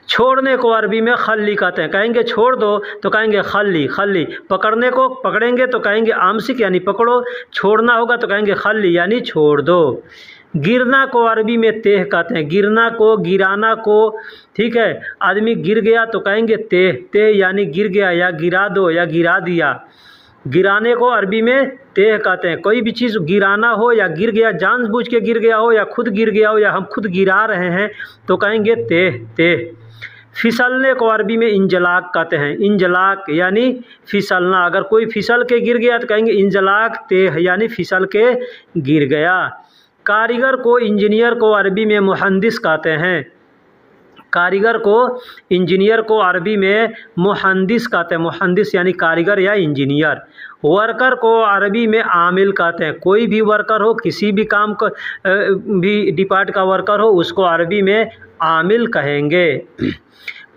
छोड़ने को अरबी में खल्ली कहते हैं, कहेंगे छोड़ दो तो कहेंगे खल्ली, खल्ली। पकड़ने को पकड़ेंगे तो कहेंगे आमसिक यानी पकड़ो, छोड़ना होगा तो कहेंगे खल्ली यानी छोड़ दो। गिरना को अरबी में तेह कहते हैं, गिरना को गिराना को, ठीक है, आदमी गिर गया तो कहेंगे तेह, तेह यानी गिर गया या गिरा दो या गिरा दिया। गिराने को अरबी में तेह कहते हैं, कोई भी चीज़ गिराना हो या गिर गया, जानबूझ के गिर गया हो या खुद गिर गया हो या हम खुद गिरा रहे हैं तो कहेंगे तेह, तेह। फिसलने को अरबी में इंजलाक कहते हैं, इंजलाक यानी फिसलना, अगर कोई फिसल के गिर गया तो कहेंगे इंजलाक तेह यानी फिसल के गिर गया। कारीगर को इंजीनियर को अरबी में मुहंदिस कहते हैं, कारीगर को इंजीनियर को अरबी में मुहंदिस कहते हैं, मुहंदिस यानी कारीगर या इंजीनियर। वर्कर को अरबी में आमिल कहते हैं, कोई भी वर्कर हो किसी भी काम को भी डिपार्ट का वर्कर हो उसको अरबी में आमिल कहेंगे।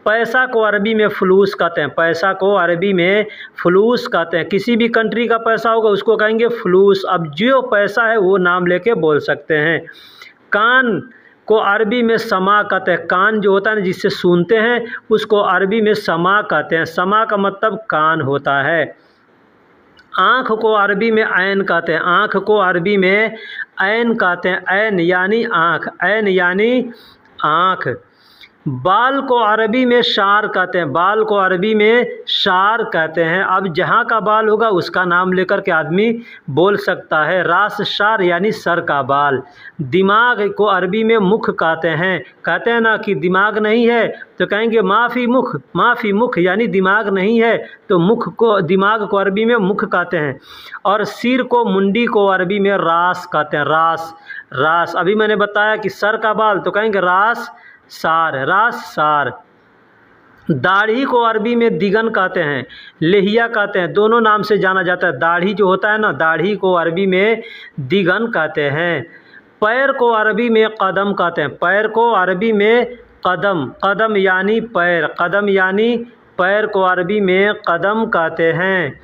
पैसा को अरबी में फलूस कहते हैं, पैसा को अरबी में फलूस कहते हैं, किसी भी कंट्री का पैसा होगा उसको कहेंगे फलूस, अब जो पैसा है वो नाम लेके बोल सकते हैं। कान को अरबी में समा कहते हैं, कान जो होता है जिससे सुनते हैं उसको अरबी में समा कहते हैं, समा का मतलब कान होता है। आँख को अरबी में ऐन कहते हैं, आँख को अरबी में ऐन कहते हैं, ऐन यानी आँख, ऐन यानी आँख। बाल को अरबी में शार कहते हैं, बाल को अरबी में शार कहते हैं। अब जहाँ का बाल होगा उसका नाम लेकर के आदमी बोल सकता है। रास शार यानी सर का बाल। दिमाग को अरबी में मुख कहते हैं ना कि दिमाग नहीं है तो कहेंगे माफ़ी मुख, माफ़ी मुख यानी दिमाग नहीं है, तो मुख को, दिमाग को अरबी में मुख कहते हैं। और सिर को, मुंडी को अरबी में रास कहते हैं, रास, रास। अभी मैंने बताया कि सर का बाल तो कहेंगे रास सार, रास सार। दाढ़ी को अरबी में दिगन कहते हैं, लेहिया कहते हैं, दोनों नाम से जाना जाता है। दाढ़ी जो होता है ना, दाढ़ी को अरबी में दिगन कहते हैं। पैर को अरबी में कदम कहते हैं, पैर को अरबी में कदम, कदम यानी पैर, कदम यानी पैर को अरबी में कदम कहते हैं।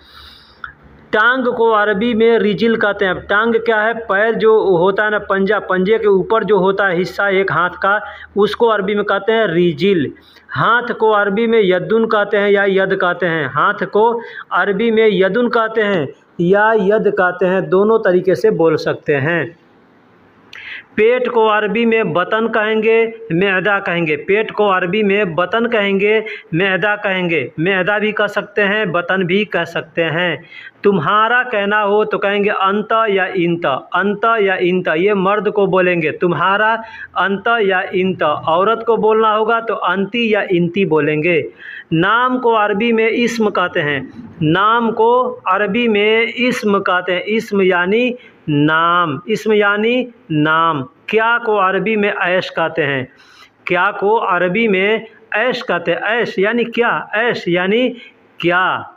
टांग को अरबी में रिजिल कहते हैं। टांग क्या है? पैर जो होता है ना, पंजा, पंजे के ऊपर जो होता है हिस्सा एक हाथ का, उसको अरबी में कहते हैं रिजिल। हाथ को अरबी में यदुन कहते हैं या यद कहते हैं, हाथ को अरबी में यदुन कहते हैं या यद कहते हैं, दोनों तरीके से बोल सकते हैं। पेट को अरबी में बतन कहेंगे, मैदा कहेंगे। पेट को अरबी में बतन कहेंगे, मैदा कहेंगे। मैदा भी कह सकते हैं, बतन भी कह सकते हैं। तुम्हारा कहना हो तो कहेंगे अंत या इंत, अंत या इंत, ये मर्द को बोलेंगे तुम्हारा, अंत या इंत। औरत को बोलना होगा तो अंती या इंती बोलेंगे। नाम को अरबी में इस्म कहते हैं, नाम को अरबी में इस्म कहते हैं, इस्म यानी नाम, इस्म यानी नाम। क्या को अरबी में ऐश कहते हैं, क्या को अरबी में ऐश कहते हैं, ऐश यानी क्या, ऐश यानी क्या।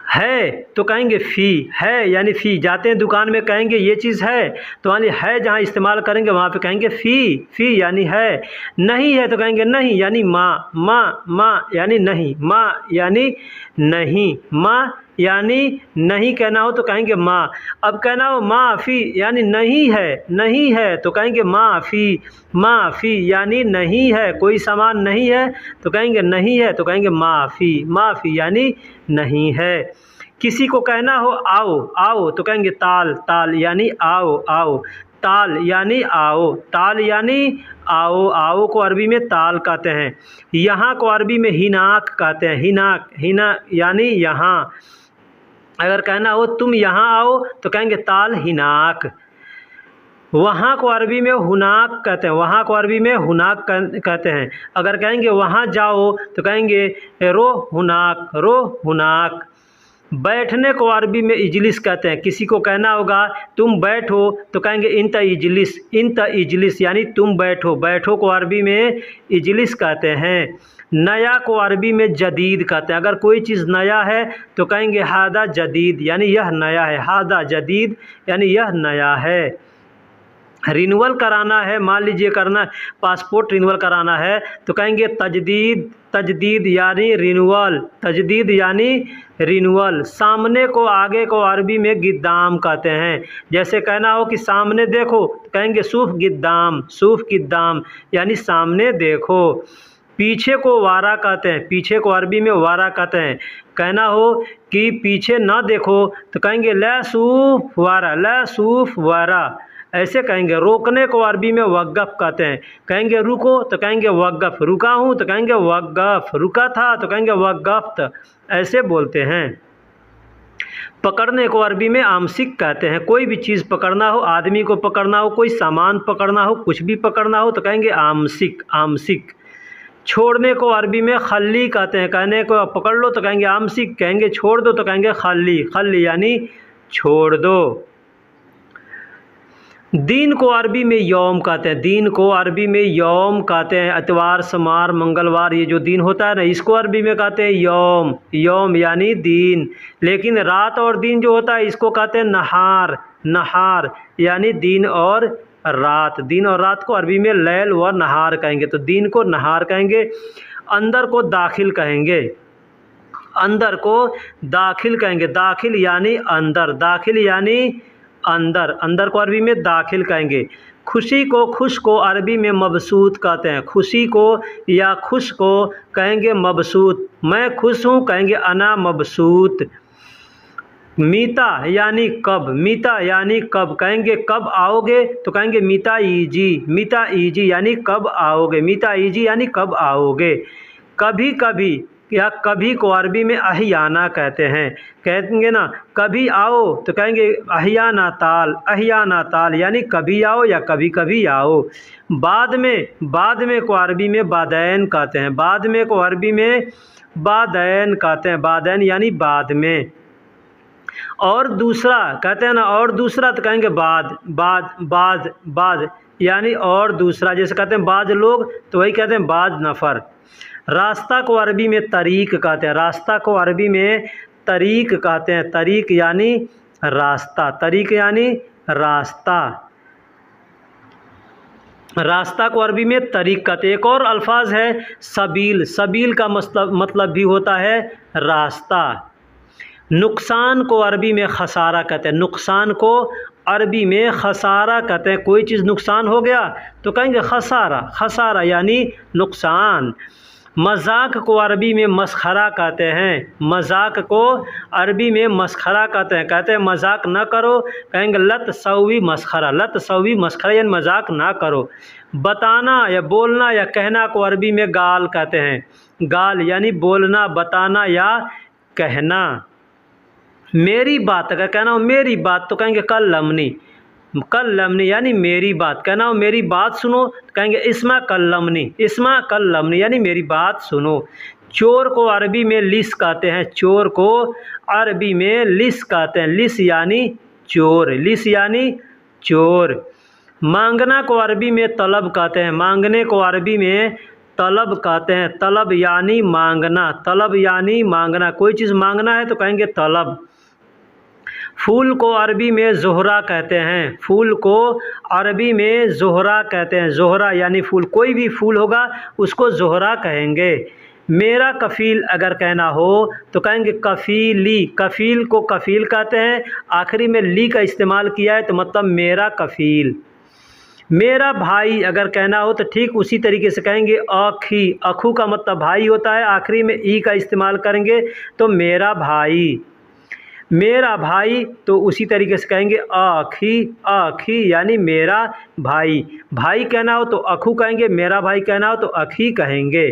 है तो कहेंगे फ़ी, है यानी फ़ी। जाते हैं दुकान में कहेंगे ये चीज़ है, तो यानी है जहाँ इस्तेमाल करेंगे वहाँ पे कहेंगे फ़ी, फ़ी यानी है। नहीं है तो कहेंगे नहीं यानी माँ, माँ, माँ यानी नहीं, माँ यानी नहीं, माँ यानी नहीं कहना हो तो कहेंगे माँ। अब कहना हो माफ़ी यानी नहीं है, नहीं है तो कहेंगे माफ़ी, माफ़ी यानी नहीं है, कोई सामान नहीं है तो कहेंगे नहीं है, तो कहेंगे माफ़ी, माफ़ी यानी नहीं है। किसी को कहना हो आओ, आओ तो कहेंगे ताल, ताल यानी आओ, आओ। ताल यानी आओ, ताल यानी आओ, आओ को अरबी में ताल कहते हैं। यहाँ को अरबी में हिनाक कहते हैं, हिनाक, हिना यानी यहाँ। अगर कहना हो तुम यहाँ आओ तो कहेंगे ताल हिनाक। वहाँ को अरबी में हुनाक कहते हैं, वहाँ को अरबी में हुनाक कहते हैं। अगर कहेंगे वहाँ जाओ तो कहेंगे रो हुनाक, रो हुनाक। बैठने को अरबी में इजलिस कहते हैं। किसी को कहना होगा तुम बैठो तो कहेंगे इंत इजलिस, इंत इजलिस यानी तुम बैठो, बैठो को अरबी में इजलिस कहते हैं। नया को अरबी में जदीद कहते हैं। अगर कोई चीज़ नया है तो कहेंगे हादा जदीद यानी यह नया है, हादा जदीद यानी यह नया है। रिन्यूअल कराना है, मान लीजिए करना, पासपोर्ट रिन्यूअल कराना है तो कहेंगे तजदीद, तजदीद यानी रिन्यूअल, तजदीद यानी रिन्यूअल। सामने को, आगे को अरबी में गिद्दाम कहते हैं। जैसे कहना हो कि सामने देखो तो कहेंगे सूफ गिद्दाम, सूफ गिद्दाम यानी सामने देखो। पीछे को वारा कहते हैं, पीछे को अरबी में वारा कहते हैं। कहना हो कि पीछे ना देखो तो कहेंगे ला सूफ वारा, ला सूफ वारा, ऐसे कहेंगे। रोकने को अरबी में वक़्फ़ कहते हैं। कहेंगे रुको तो कहेंगे वक़्फ़, रुका हूँ तो कहेंगे वक़्फ़, रुका था तो कहेंगे वक़्फ़त, ऐसे बोलते हैं। पकड़ने को अरबी में आमसिक कहते हैं। कोई भी चीज़ पकड़ना हो, आदमी को पकड़ना हो, कोई सामान पकड़ना हो, कुछ भी पकड़ना हो तो कहेंगे आमसिक, आमसिक। छोड़ने को अरबी में खल्ली कहते हैं। कहने को पकड़ लो तो कहेंगे आमसिक, कहेंगे छोड़ दो तो कहेंगे खल्ली, खल्ली यानी छोड़ दो। दिन को अरबी में यौम कहते हैं, दिन को अरबी में यौम कहते हैं। इतवार, सोमवार, मंगलवार, ये जो दिन होता है ना, इसको अरबी में कहते हैं यौम, यौम यानी दिन। लेकिन रात और दिन जो होता है इसको कहते हैं नहार, नहार यानी दिन और रात। दिन और रात को अरबी में लैल व नहार कहेंगे, तो दिन को नहार कहेंगे। अंदर को दाखिल कहेंगे, अंदर को दाखिल कहेंगे, दाखिल यानी अंदर, दाखिल यानी अंदर, अंदर को अरबी में दाखिल कहेंगे। खुशी को, खुश को अरबी में मबसूत कहते हैं। खुशी को या खुश को कहेंगे मबसूत। मैं खुश हूँ कहेंगे अना मबसूत। मीता यानी कब, मीता यानी कब, कहेंगे कब आओगे तो कहेंगे मीता ईजी, मीता ईजी यानी कब आओगे, मीता ईजी यानी कब आओगे। कभी कभी या कभी को अरबी में अहियाना कहते हैं, कहेंगे ना कभी आओ तो कहेंगे अहियाना ताल, अहियाना ताल यानी कभी आओ या कभी कभी आओ। बाद में को अरबी में बादैन कहते हैं, बाद में को अरबी में बादैन कहते हैं, बादैन यानी बाद में। और दूसरा कहते हैं ना, और दूसरा तो कहेंगे बाद, बाद बाद बाद यानी और दूसरा, जैसे कहते हैं बाज लोग तो वही कहते हैं बाज नफ़र। रास्ता को अरबी में तरीक़ कहते हैं, रास्ता को अरबी में तरीक़ कहते हैं, तरीक़ यानी रास्ता, तरीक़ यानी रास्ता, रास्ता को अरबी में तरीक़ कहते हैं। एक और अल्फाज है सबील, सबील का मतलब भी होता है रास्ता। नुकसान को अरबी में खसारा कहते हैं, नुकसान को अरबी में खसारा कहते हैं। कोई चीज़ नुकसान हो गया तो कहेंगे खसारा, खसारा यानी नुकसान। मजाक को अरबी में मस्खरा कहते हैं, मजाक को अरबी में मस्खरा कहते हैं मजाक न करो, कहेंगे लत सवी मस्खरा, लत सवी मस्खरा यानी मजाक ना करो। बताना या बोलना या कहना को अरबी में गाल कहते हैं, गाल यानी बोलना, बताना या कहना। मेरी बात अगर कहना हो मेरी बात तो कहेंगे कल्लमनी, कल्लमनी यानी मेरी बात, कहना हो मेरी बात सुनो तो कहेंगे इस्मा कल्लमनी, इस्मा कल्लमनी यानी मेरी बात सुनो। चोर को अरबी में लिस कहते हैं, चोर को अरबी में लिस कहते हैं, लिस यानी चोर, लिस यानी चोर। मांगना को अरबी में तलब कहते हैं, मांगने को अरबी में तलब कहते हैं, तलब यानी मांगना, तलब यानी मांगना, कोई चीज़ मांगना है तो कहेंगे तलब। फूल को अरबी में ज़ोहरा कहते हैं, फूल को अरबी में ज़ोहरा कहते हैं, ज़ोहरा यानी फूल, कोई भी फूल होगा उसको ज़ोहरा कहेंगे। मेरा कफ़ील अगर कहना हो तो कहेंगे कफ़ीली, कफ़ील को कफ़ील कहते हैं, आखिरी में ली का इस्तेमाल किया है तो मतलब मेरा कफ़ील। मेरा भाई अगर कहना हो तो ठीक उसी तरीके से कहेंगे अखी, अखू का मतलब भाई होता है, आखिरी में ई का इस्तेमाल करेंगे तो मेरा भाई। मेरा भाई तो उसी तरीके से कहेंगे आखी, आखी यानी मेरा भाई। भाई कहना हो तो अखू कहेंगे, मेरा भाई कहना हो तो अखी कहेंगे।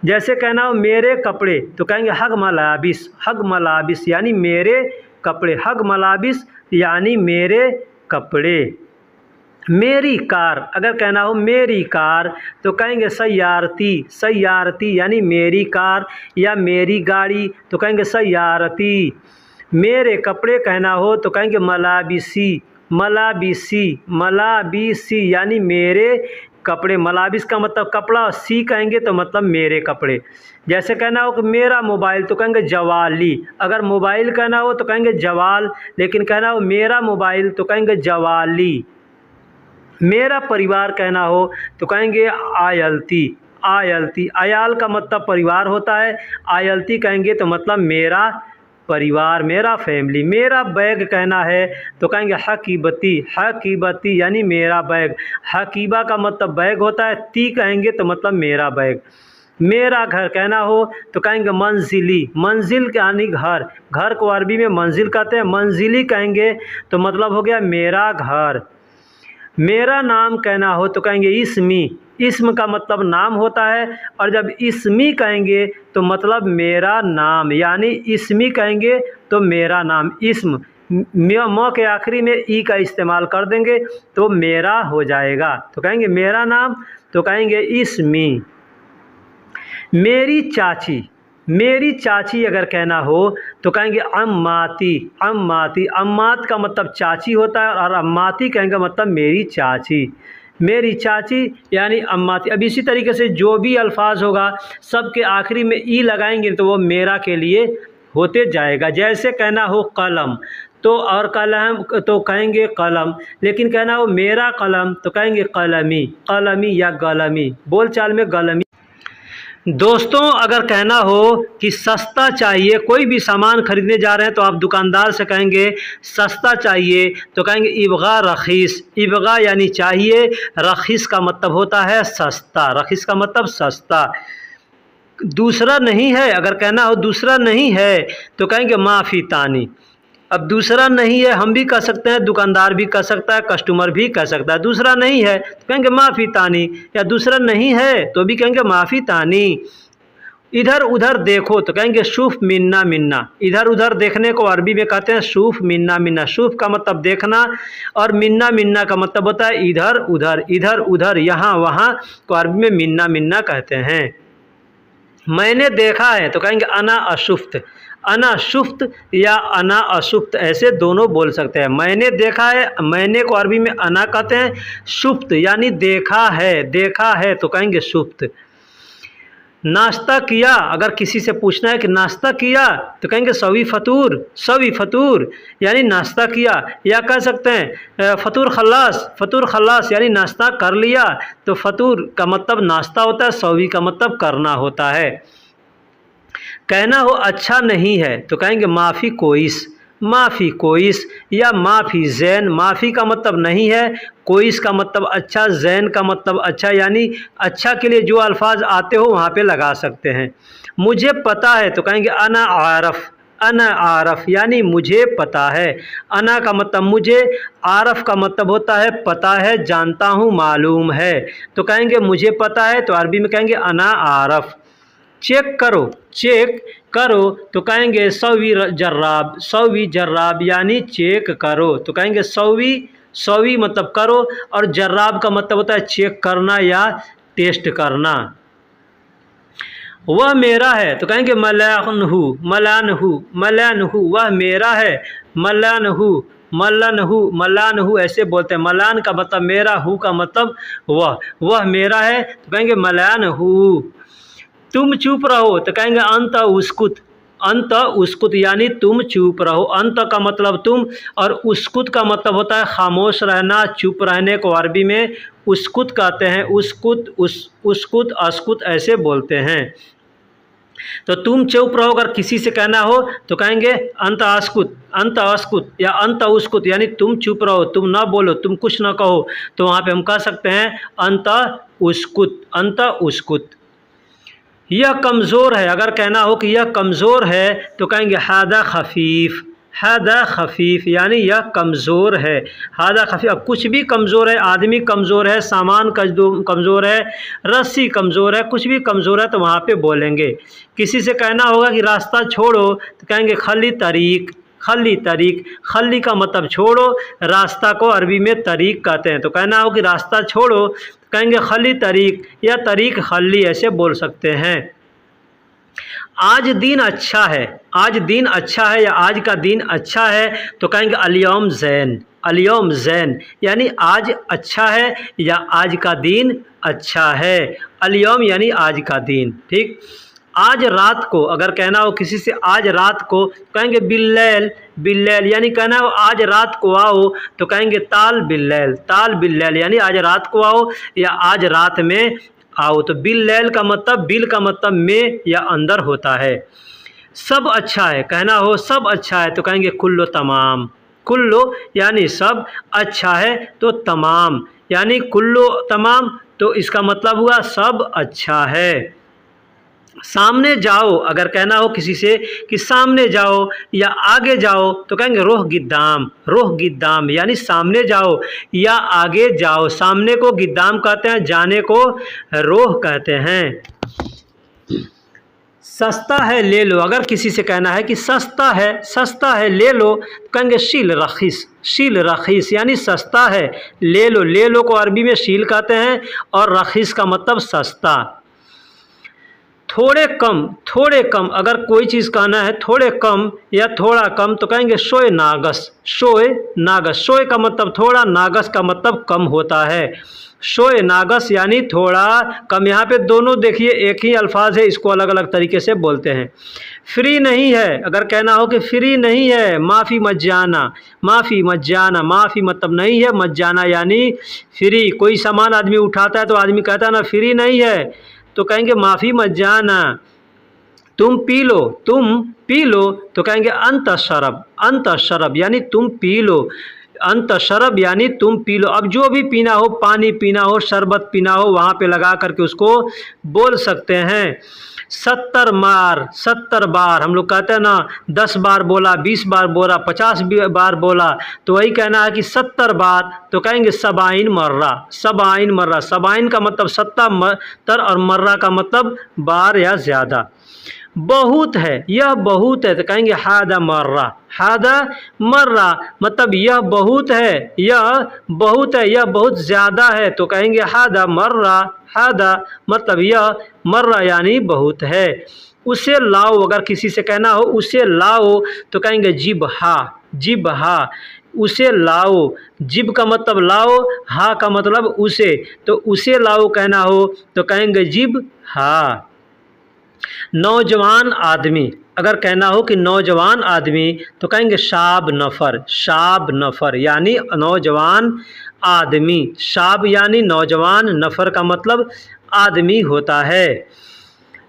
जैसे कहना हो मेरे कपड़े तो कहेंगे हग मलाबिस, हग मलाबिस यानी मेरे कपड़े, हग मलाबिस यानी मेरे कपड़े। मेरी कार अगर कहना हो मेरी कार तो कहेंगे सैयारती, सैयारती यानी मेरी कार या मेरी गाड़ी तो कहेंगे सैयारती। मेरे कपड़े कहना हो तो कहेंगे मलाबिसी, मलाबिसी, मलाबिसी यानी मेरे कपड़े, मलाबिस का मतलब कपड़ा, सी कहेंगे तो मतलब मेरे कपड़े। जैसे कहना हो कि मेरा मोबाइल तो कहेंगे जवाली, अगर मोबाइल कहना हो तो कहेंगे जवाल, लेकिन कहना हो मेरा मोबाइल तो कहेंगे जवाली। मेरा परिवार कहना हो तो कहेंगे आयलती, आयलती, अयाल का मतलब परिवार होता है, आयलती कहेंगे तो मतलब मेरा परिवार, मेरा फैमिली। मेरा बैग कहना है तो कहेंगे हकीबती, हकीबती यानी मेरा बैग, हकीबा का मतलब बैग होता है, ती कहेंगे तो मतलब मेरा बैग। मेरा घर कहना हो तो कहेंगे मंजिली, मंजिल यानी घर, घर को अरबी में मंजिल कहते हैं, मंजिली कहेंगे तो मतलब हो गया मेरा घर। मेरा नाम कहना हो तो कहेंगे इस्मी, इस्म का मतलब नाम होता है, और जब इस्मी कहेंगे तो मतलब मेरा नाम, यानी इस्मी कहेंगे तो मेरा नाम, इस्म म के आखिरी में ई का इस्तेमाल कर देंगे तो मेरा हो जाएगा, तो कहेंगे मेरा नाम तो कहेंगे इस्मी। मेरी चाची, मेरी चाची अगर कहना हो तो कहेंगे अम्माती, अम्माती, अम्मात का मतलब चाची होता है, और अम्माती कहेंगे मतलब मेरी चाची, मेरी चाची यानी अम्माती। अब इसी तरीके से जो भी अल्फाज होगा सब के आखिरी में ई लगाएंगे तो वो मेरा के लिए होते जाएगा। जैसे कहना हो कलम तो और कलम तो कहेंगे कलम, लेकिन कहना हो मेरा कलम तो कहेंगे कलमी, कलमी या गलमी, बोलचाल में गलमी। दोस्तों अगर कहना हो कि सस्ता चाहिए, कोई भी सामान खरीदने जा रहे हैं तो आप दुकानदार से कहेंगे सस्ता चाहिए तो कहेंगे इबगा रखीस, इबगा यानी चाहिए, रखीस का मतलब होता है सस्ता, रखीस का मतलब सस्ता। दूसरा नहीं है अगर कहना हो दूसरा नहीं है तो कहेंगे माफ़ी तानी, अब दूसरा नहीं है हम भी कह सकते हैं, दुकानदार भी कह सकता है, कस्टमर भी कह सकता है। दूसरा नहीं है तो कहेंगे माफ़ी तानी, या दूसरा नहीं है तो भी कहेंगे माफ़ी तानी। इधर उधर देखो तो कहेंगे शुफ मिन्ना मिन्ना। इधर उधर देखने को अरबी में कहते हैं शुफ मिन्ना मिन्ना। शुफ का मतलब देखना और मिन्ना मिन्ना का मतलब होता है इधर उधर, इधर उधर, यहाँ वहाँ, तो अरबी में मिन्ना मिन्ना कहते हैं। मैंने देखा है तो कहेंगे अना अशुफ्त। अना शुफ्त या अना अशुफ्त ऐसे दोनों बोल सकते हैं। मैंने देखा है, मैंने को अरबी में अना कहते हैं, शुफ्त यानी देखा है तो कहेंगे शुफ्त। नाश्ता किया, अगर किसी से पूछना है कि नाश्ता किया तो कहेंगे सवी फतूर यानी नाश्ता किया। या कह सकते हैं फतूर खल्लास यानी नाश्ता कर लिया। तो फतूर का मतलब नाश्ता होता है, सवी का मतलब करना होता है। कहना हो अच्छा नहीं है तो कहेंगे माफ़ी कोइस या माफ़ी जैन। माफ़ी का मतलब नहीं है, कोइस का मतलब अच्छा, जैन का मतलब अच्छा, यानी अच्छा के लिए जो अल्फाज आते हो वहाँ पे लगा सकते हैं। मुझे पता है तो कहेंगे अना आरफ यानी मुझे पता है। अना का मतलब मुझे, आरफ का मतलब होता है पता है, जानता हूँ, मालूम है। तो कहेंगे मुझे पता है तो अरबी में कहेंगे अना आरफ। चेक करो तो कहेंगे सवी जर्राब यानी चेक करो। तो कहेंगे सवी मतलब करो और जर्राब का मतलब होता है चेक करना या टेस्ट करना। वह मेरा है तो कहेंगे मलानहू। वह मेरा है, मलानहू ऐसे बोलते हैं। मलान का मतलब मेरा, हु का मतलब वह मेरा है तो कहेंगे मलानहू। तुम चुप रहो तो कहेंगे अंत उस्कुत यानी तुम चुप रहो। अंत का मतलब तुम और उस्कुत का मतलब होता है खामोश रहना, चुप रहने को अरबी में उस्कुत कहते हैं। उस्कुत अस्कुत ऐसे बोलते हैं। तो तुम चुप रहो अगर किसी से कहना हो तो कहेंगे अंत अस्कुत या अंत उस्कुत यानी तुम चुप रहो, तुम ना बोलो, तुम कुछ ना कहो। तो वहाँ पे हम कह सकते हैं अंत उस्कुत। यह कमज़ोर है, अगर कहना हो कि यह कमज़ोर है तो कहेंगे हादा खफीफ यानी यह कमज़ोर है। हादा खफीफ, अब कुछ भी कमज़ोर है, आदमी कमज़ोर है, सामान कमज़ोर है, रस्सी कमज़ोर है, कुछ भी कमज़ोर है तो वहाँ पे बोलेंगे। किसी से कहना होगा कि रास्ता छोड़ो तो कहेंगे खली तरीक। खली का मतलब छोड़ो, रास्ता को अरबी में तरीक कहते हैं। तो कहना हो कि रास्ता छोड़ो कहेंगे खली तरीक या तरीक खली ऐसे बोल सकते हैं। आज दिन अच्छा है या आज का दिन अच्छा है तो कहेंगे अलियौम ज़ैन यानी आज अच्छा है या आज का दिन अच्छा है। अलियौम यानी आज का दिन, ठीक। आज रात को, अगर कहना हो किसी से आज रात को कहेंगे बिल्लैल यानी कहना हो आज रात को आओ तो कहेंगे ताल बिल्लैल यानी आज रात को आओ या आज रात में आओ। तो बिल का मतलब में या अंदर होता है। सब अच्छा है, कहना हो सब अच्छा है तो कहेंगे कुल्लो यानी सब, अच्छा है तो तमाम यानी कुल्लो तमाम, तो इसका मतलब हुआ सब अच्छा है। सामने जाओ, अगर कहना हो किसी से कि सामने जाओ या आगे जाओ तो कहेंगे रोह गिद्दाम यानी सामने जाओ या आगे जाओ। सामने को गिद्दाम कहते हैं, जाने को रोह कहते हैं। सस्ता है ले लो, अगर किसी से कहना है कि सस्ता है ले लो तो कहेंगे शील रखीस यानी सस्ता है ले लो को अरबी में शील कहते हैं और रखीस का मतलब सस्ता। थोड़े कम, अगर कोई चीज़ कहना है थोड़े कम या थोड़ा कम तो कहेंगे शोए नागस। शोए का मतलब थोड़ा, नागस का मतलब कम होता है। शोए नागस यानी थोड़ा कम। यहाँ पे दोनों देखिए एक ही अल्फाज है, इसको अलग अलग तरीके से बोलते हैं। फ्री नहीं है, अगर कहना हो कि फ्री नहीं है, माफ़ी मज्जाना, माफ़ी मतलब नहीं है, मज्जाना यानी फ्री। कोई सामान आदमी उठाता है तो आदमी कहता है ना फ्री नहीं है तो कहेंगे माफ़ी मज्जाना। तुम पी लो तो कहेंगे अंत शरब यानी तुम पी लो। अंत शरब यानी तुम पी लो। अब जो भी पीना हो, पानी पीना हो, शरबत पीना हो, वहाँ पे लगा करके उसको बोल सकते हैं। 70 बार हम लोग कहते हैं ना, 10 बार बोला, 20 बार बोला, 50 बार बोला, तो वही कहना है कि 70 बार, तो कहेंगे सबाइन मर्रा। सबाइन मर्रा, सबाइन का मतलब 70 और मर्रा का मतलब बार या ज़्यादा। बहुत है, यह बहुत है, तो कहेंगे हादा मर्रा। हादा मर्रा मतलब यह बहुत है, यह बहुत है, यह बहुत ज़्यादा है, तो कहेंगे हादा मर्रा। हादा मतलब यह, मर्रा यानी बहुत है। उसे लाओ, अगर किसी से कहना हो उसे लाओ, तो कहेंगे जिब हा। जिब हा, उसे लाओ। जिब का मतलब लाओ, हा का मतलब उसे, तो उसे लाओ कहना हो तो कहेंगे जिब हा। नौजवान आदमी, अगर कहना हो कि नौजवान आदमी, तो कहेंगे शाब नफ़र। शाब नफ़र यानी नौजवान आदमी। शाब यानी नौजवान, नफ़र का मतलब आदमी होता है।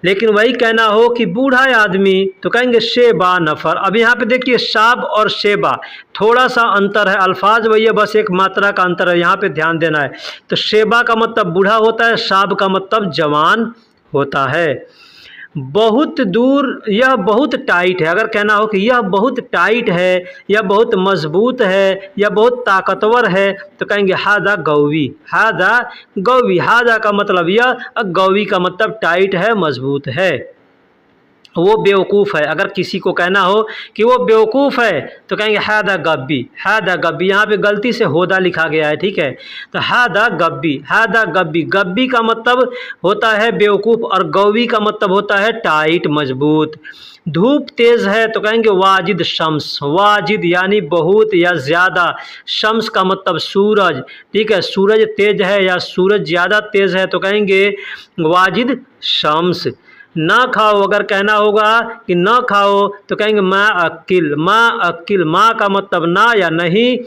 लेकिन वही कहना हो कि बूढ़ा आदमी, तो कहेंगे शेबा नफ़र। अब यहाँ पे देखिए शाब और शेबा थोड़ा सा अंतर है, अल्फाज वही है, बस एक मात्रा का अंतर है, यहाँ पे ध्यान देना है। तो शेबा का मतलब बूढ़ा होता है, शाब का मतलब जवान होता है। बहुत दूर, यह बहुत टाइट है, अगर कहना हो कि यह बहुत टाइट है, यह बहुत मजबूत है, यह बहुत ताकतवर है, तो कहेंगे हादा गौवी। हादा गौवी, हादा का मतलब यह, गौवी का मतलब टाइट है, मजबूत है। वो बेवकूफ़ है, अगर किसी को कहना हो कि वो बेवकूफ़ है, तो कहेंगे हादा गब्बी। हादा गब्बी, यहाँ पे गलती से होदा लिखा गया है, ठीक है, तो हादा गब्बी। हादा गब्बी, गब्बी का मतलब होता है बेवकूफ़, और गौवी का मतलब होता है टाइट, मजबूत। धूप तेज़ है, तो कहेंगे वाजिद शम्स। वाजिद यानी बहुत या ज़्यादा, शम्स का मतलब सूरज, ठीक है, सूरज तेज़ है या सूरज ज़्यादा तेज़ है, तो कहेंगे वाजिद शम्स। ना खाओ, अगर कहना होगा कि ना खाओ, तो कहेंगे मा अक्किल। मा अक्किल, माँ का मतलब ना या नहीं,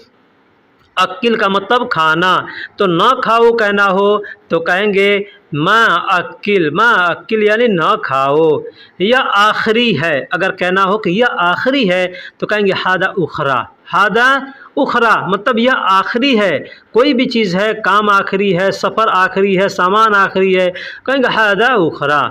अक्किल का मतलब खाना, तो ना खाओ कहना हो तो कहेंगे माँ अक्किल। माँ अक्किल यानी ना खाओ। यह आखिरी है, अगर कहना हो कि यह आखिरी है, तो कहेंगे हादा उखरा। हादा उखरा मतलब यह आखिरी है, कोई भी चीज़ है, काम आखिरी है, सफ़र आखिरी है, सामान आखिरी है, कहेंगे हादा उखरा।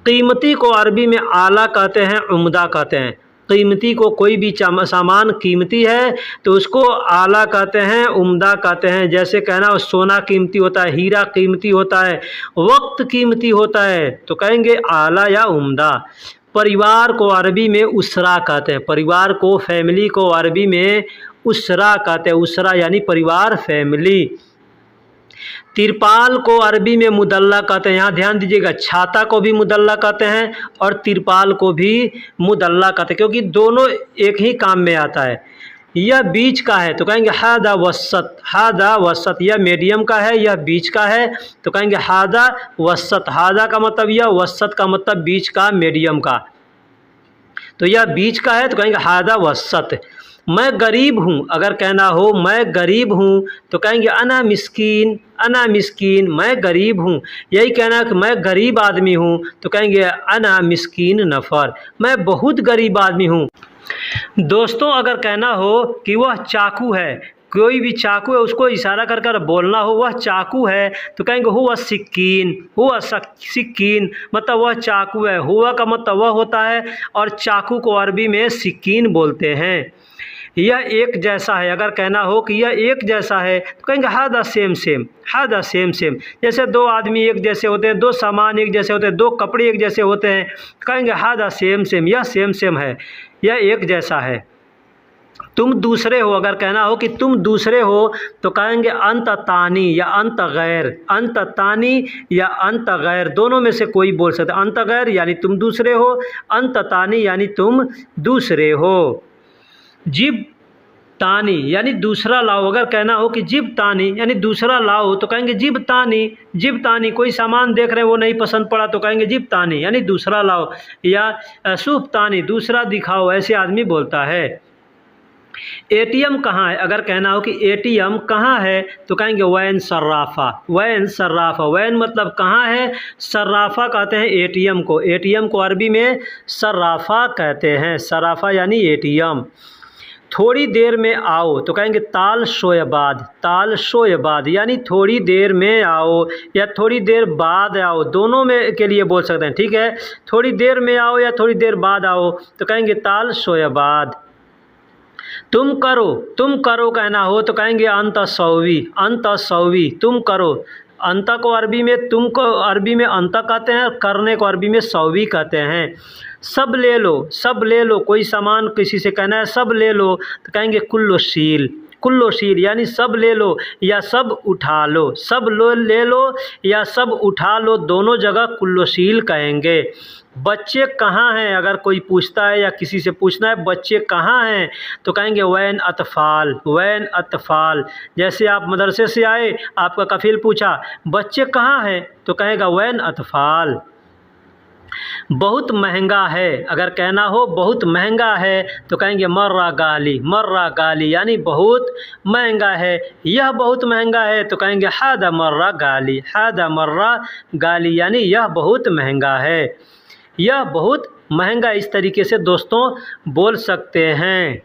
कीमती को अरबी में आला कहते हैं, उम्दा कहते हैं। कीमती को, कोई भी सामान कीमती है तो उसको आला कहते हैं, उम्दा कहते हैं। जैसे कहना सोना कीमती होता है, हीरा कीमती होता है, वक्त कीमती होता है, तो कहेंगे आला या उम्दा। परिवार को अरबी में उसरा कहते हैं। परिवार को, फैमिली को अरबी में उसरा कहते हैं। उसरा यानी परिवार, फैमिली। तिरपाल को अरबी में मुदल्ला कहते हैं। यहाँ ध्यान दीजिएगा, छाता को भी मुदल्ला कहते हैं और तिरपाल को भी मुदल्ला कहते हैं, क्योंकि दोनों एक ही काम में आता है। यह बीच का है, तो कहेंगे हादा वसत। हादा वसत, यह मीडियम का है, यह बीच का है, तो कहेंगे हादा वसत। हादा का मतलब यह, वसत का मतलब बीच का, मीडियम का, तो यह बीच का है, तो कहेंगे हादा वसत। मैं गरीब हूँ, अगर कहना हो मैं गरीब हूँ, तो कहेंगे अना मिस्कीन। अना मिस्कीन, मैं गरीब हूँ। यही कहना है कि मैं गरीब आदमी हूँ, तो कहेंगे अना मिस्कीन नफ़र, मैं बहुत गरीब आदमी हूँ। दोस्तों, अगर कहना हो कि वह चाकू है, कोई भी चाकू है, उसको इशारा कर कर बोलना हो वह चाकू है, तो कहेंगे हुआ सिक्कीन। हुआ सिक्कीन मतलब वह चाकू है। हुआ का मतलब वह होता है, और चाकू को अरबी में सिक्कीन बोलते हैं। यह एक जैसा है, अगर कहना हो कि यह एक जैसा है, तो कहेंगे हादा सेम सेम। हादा सेम सेम, जैसे दो आदमी एक जैसे होते हैं, दो सामान एक जैसे होते हैं, दो कपड़े एक जैसे होते हैं, कहेंगे हादा सेम सेम, यह सेम सेम है, यह एक जैसा है। तुम दूसरे हो, अगर कहना हो कि तुम दूसरे हो, तो कहेंगे अंत तानी या अंत गैर। अंत तानी या अंत गैर, दोनों में से कोई बोल सकते। अंत गैर यानी तुम दूसरे हो, अंत तानी यानी तुम दूसरे हो। जिब तानी यानी दूसरा लाओ, अगर कहना हो कि जिब तानी यानी दूसरा लाओ, तो कहेंगे जिब तानी। जिब तानी, कोई सामान देख रहे हैं वो नहीं पसंद पड़ा, तो कहेंगे जिब तानी यानी दूसरा लाओ, या सूफ तानी, दूसरा दिखाओ, ऐसे आदमी बोलता है। एटीएम कहाँ है, अगर कहना हो कि एटीएम कहाँ है, तो कहेंगे वैन सर्राफा। वैन सर्राफा, वैन मतलब कहाँ है, सर्राफा कहते हैं एटीएम को। एटीएम को अरबी में सर्राफा कहते हैं। सर्राफा यानी एटीएम। थोड़ी देर में आओ तो कहेंगे ताल शोय बाद, ताल शोय बाद यानी थोड़ी देर में आओ या थोड़ी देर बाद आओ, दोनों में के लिए बोल सकते हैं, ठीक है। थोड़ी देर में आओ या थोड़ी देर बाद आओ तो कहेंगे ताल शोय बाद। तुम करो कहना हो तो कहेंगे अंत सौवी, तुम करो। अंत को अरबी में, तुम को अरबी में अंत कहते हैं, करने को अरबी में सौवी कहते हैं। सब ले लो, कोई सामान किसी से कहना है सब ले लो तो कहेंगे कुल्लोशील यानी सब ले लो या सब उठा लो, सब ले लो या सब उठा लो, दोनों जगह कुल्लोशील कहेंगे। बच्चे कहाँ हैं, अगर कोई पूछता है या किसी से पूछना है बच्चे कहाँ हैं तो कहेंगे वैन अतफ़ाल। जैसे आप मदरसे से आए, आपका कफील पूछा बच्चे कहाँ हैं तो कहेगा वैन अतफ़ाल। बहुत महंगा है, अगर कहना हो बहुत महंगा है तो कहेंगे मर्रा गाली यानी बहुत महंगा है। यह बहुत महंगा है तो कहेंगे हादा मर्रा गाली यानी यह बहुत महंगा है, यह बहुत महंगा। इस तरीके से दोस्तों बोल सकते हैं।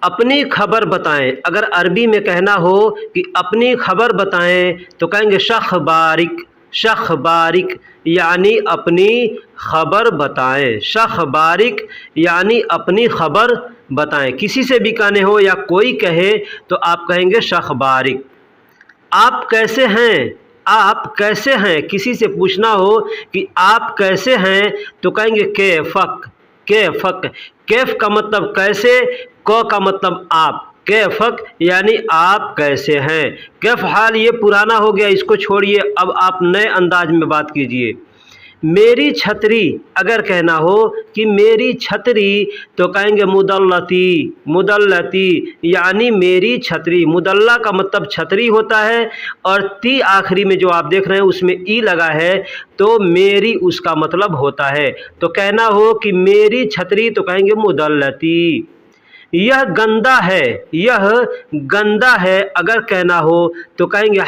अपनी खबर बताएं, अगर अरबी में कहना हो कि अपनी खबर बताएं तो कहेंगे शख़बारिक यानी अपनी खबर बताएं, शख़बारिक यानी अपनी खबर बताएं। किसी से भी कहने हो या कोई कहे तो आप कहेंगे शख़बारिक। आप कैसे हैं, किसी से पूछना हो कि आप कैसे हैं तो कहेंगे कैफ़क। कैफ़ का मतलब कैसे, क का मतलब आप, कैफ़क यानी आप कैसे हैं। कैफ़ हाल ये पुराना हो गया, इसको छोड़िए, अब आप नए अंदाज में बात कीजिए। मेरी छतरी, अगर कहना हो कि मेरी छतरी तो कहेंगे मुदल्लती यानी मेरी छतरी। मुदल्ला का मतलब छतरी होता है और ती आखिरी में जो आप देख रहे हैं उसमें ई लगा है तो मेरी उसका मतलब होता है। तो कहना हो कि मेरी छतरी तो कहेंगे मुदल्लती। यह गंदा है, अगर कहना हो तो कहेंगे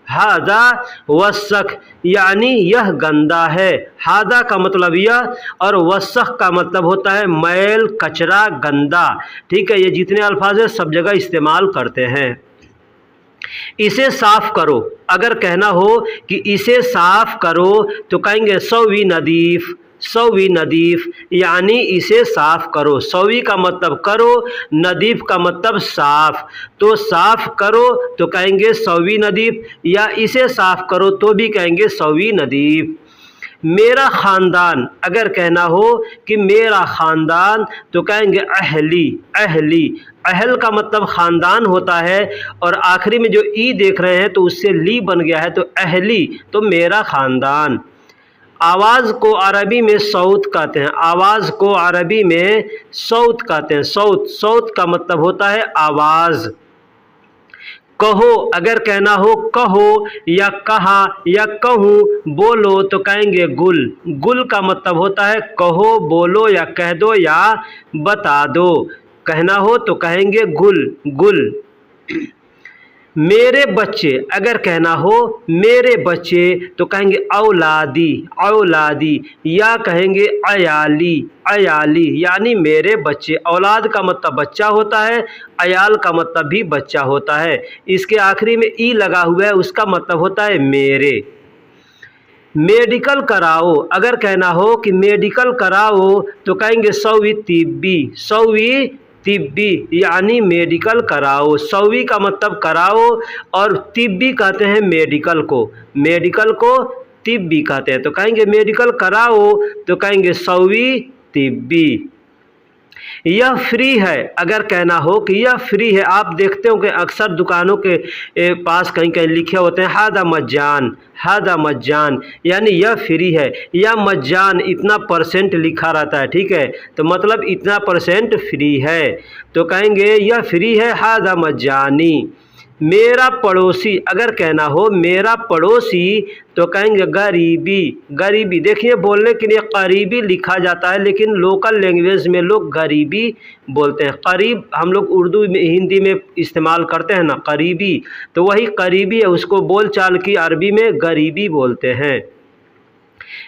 हादा वस्सख यानी यह गंदा है। हादा का मतलब यह और वस्सख का मतलब होता है मैल, कचरा, गंदा, ठीक है। ये जितने अल्फाज है सब जगह इस्तेमाल करते हैं। इसे साफ करो, अगर कहना हो कि इसे साफ करो तो कहेंगे सौवी नदीफ यानी इसे साफ करो। सौवी का मतलब करो, नदीफ का मतलब साफ, तो साफ करो तो कहेंगे सौवी नदीफ या इसे साफ करो तो भी कहेंगे सौवी नदीफ। मेरा ख़ानदान, अगर कहना हो कि मेरा ख़ानदान तो कहेंगे अहली। अहल का मतलब ख़ानदान होता है और आखिरी में जो ई देख रहे हैं तो उससे ली बन गया है तो अहली, तो मेरा ख़ानदान। आवाज़ को अरबी में सौत कहते हैं, आवाज़ को अरबी में सौत कहते हैं। सौत का मतलब होता है आवाज़। कहो, अगर कहना हो कहो या कहा या कहूँ, बोलो तो कहेंगे गुल का मतलब होता है कहो, बोलो या कह दो या बता दो। कहना हो तो कहेंगे गुल। मेरे बच्चे, अगर कहना हो मेरे बच्चे तो कहेंगे औलादी या कहेंगे अयाली यानी मेरे बच्चे। औलाद का मतलब बच्चा होता है, अयाल का मतलब भी बच्चा होता है। इसके आखिरी में ई लगा हुआ है, उसका मतलब होता है मेरे। मेडिकल कराओ, अगर कहना हो कि मेडिकल कराओ तो कहेंगे सौवी तिब्बी यानी मेडिकल कराओ। सौवी का मतलब कराओ और तिब्बी कहते हैं मेडिकल को तिब्बी कहते हैं। तो कहेंगे मेडिकल कराओ तो कहेंगे सौवी तिब्बी। यह फ्री है, अगर कहना हो कि यह फ्री है। आप देखते हो कि अक्सर दुकानों के पास कहीं कहीं लिखे होते हैं हादा मज्जान यानी यह फ्री है, या मज्जान इतना % लिखा रहता है, ठीक है, तो मतलब इतना % फ्री है। तो कहेंगे यह फ्री है, हादा मज्जानी। मेरा पड़ोसी, अगर कहना हो मेरा पड़ोसी तो कहेंगे गरीबी। देखिए बोलने के लिए करीबी लिखा जाता है लेकिन लोकल लैंग्वेज में लोग गरीबी बोलते हैं। करीब हम लोग उर्दू में हिंदी में इस्तेमाल करते हैं ना करीबी, तो वही करीबी है, उसको बोलचाल की अरबी में गरीबी बोलते हैं।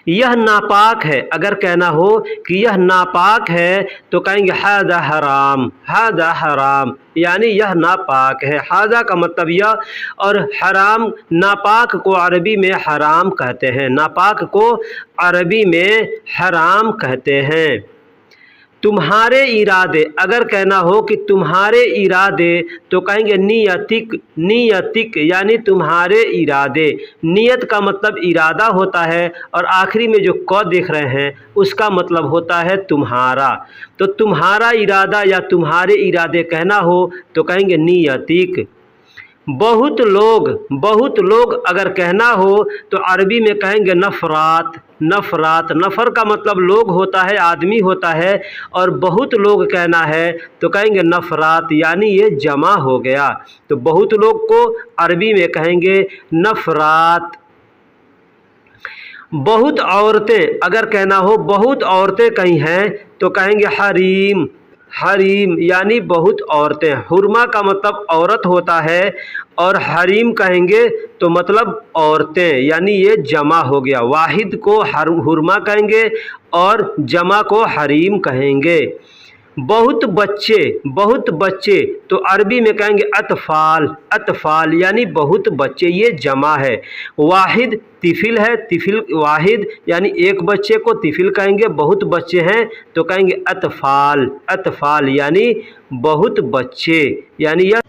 यह नापाक है, अगर कहना हो कि यह नापाक है तो कहेंगे हादा हराम, हादा हराम यानी यह नापाक है। हादा का मतलब यह, और हराम, नापाक को अरबी में हराम कहते हैं, नापाक को अरबी में हराम कहते हैं। तुम्हारे इरादे, अगर कहना हो कि तुम्हारे इरादे तो कहेंगे नियतिक, नियतिक यानी तुम्हारे इरादे। नियत का मतलब इरादा होता है और आखिरी में जो क देख रहे हैं उसका मतलब होता है तुम्हारा। तो तुम्हारा इरादा या तुम्हारे इरादे कहना हो तो कहेंगे नियतिक। बहुत लोग, बहुत लोग अगर कहना हो तो अरबी में कहेंगे नफरात, नफरात। नफ़र का मतलब लोग होता है, आदमी होता है, और बहुत लोग कहना है तो कहेंगे नफरात यानी ये जमा हो गया। तो बहुत लोग को अरबी में कहेंगे नफरात। बहुत औरतें, अगर कहना हो बहुत औरतें कहीं हैं तो कहेंगे हरीम, हरीम यानी बहुत औरतें। हुरमा का मतलब औरत होता है और हरीम कहेंगे तो मतलब औरतें, यानी ये जमा हो गया। वाहिद को हुरमा कहेंगे और जमा को हरीम कहेंगे। बहुत बच्चे, बहुत बच्चे तो अरबी में कहेंगे अतफ़ाल, अतफ़ाल यानी बहुत बच्चे, ये जमा है। वाहिद तिफिल है, तिफिल वाहिद यानी एक बच्चे को तिफिल कहेंगे। बहुत बच्चे हैं तो कहेंगे अतफ़ाल, अतफ़ाल यानी बहुत बच्चे, यानी यह।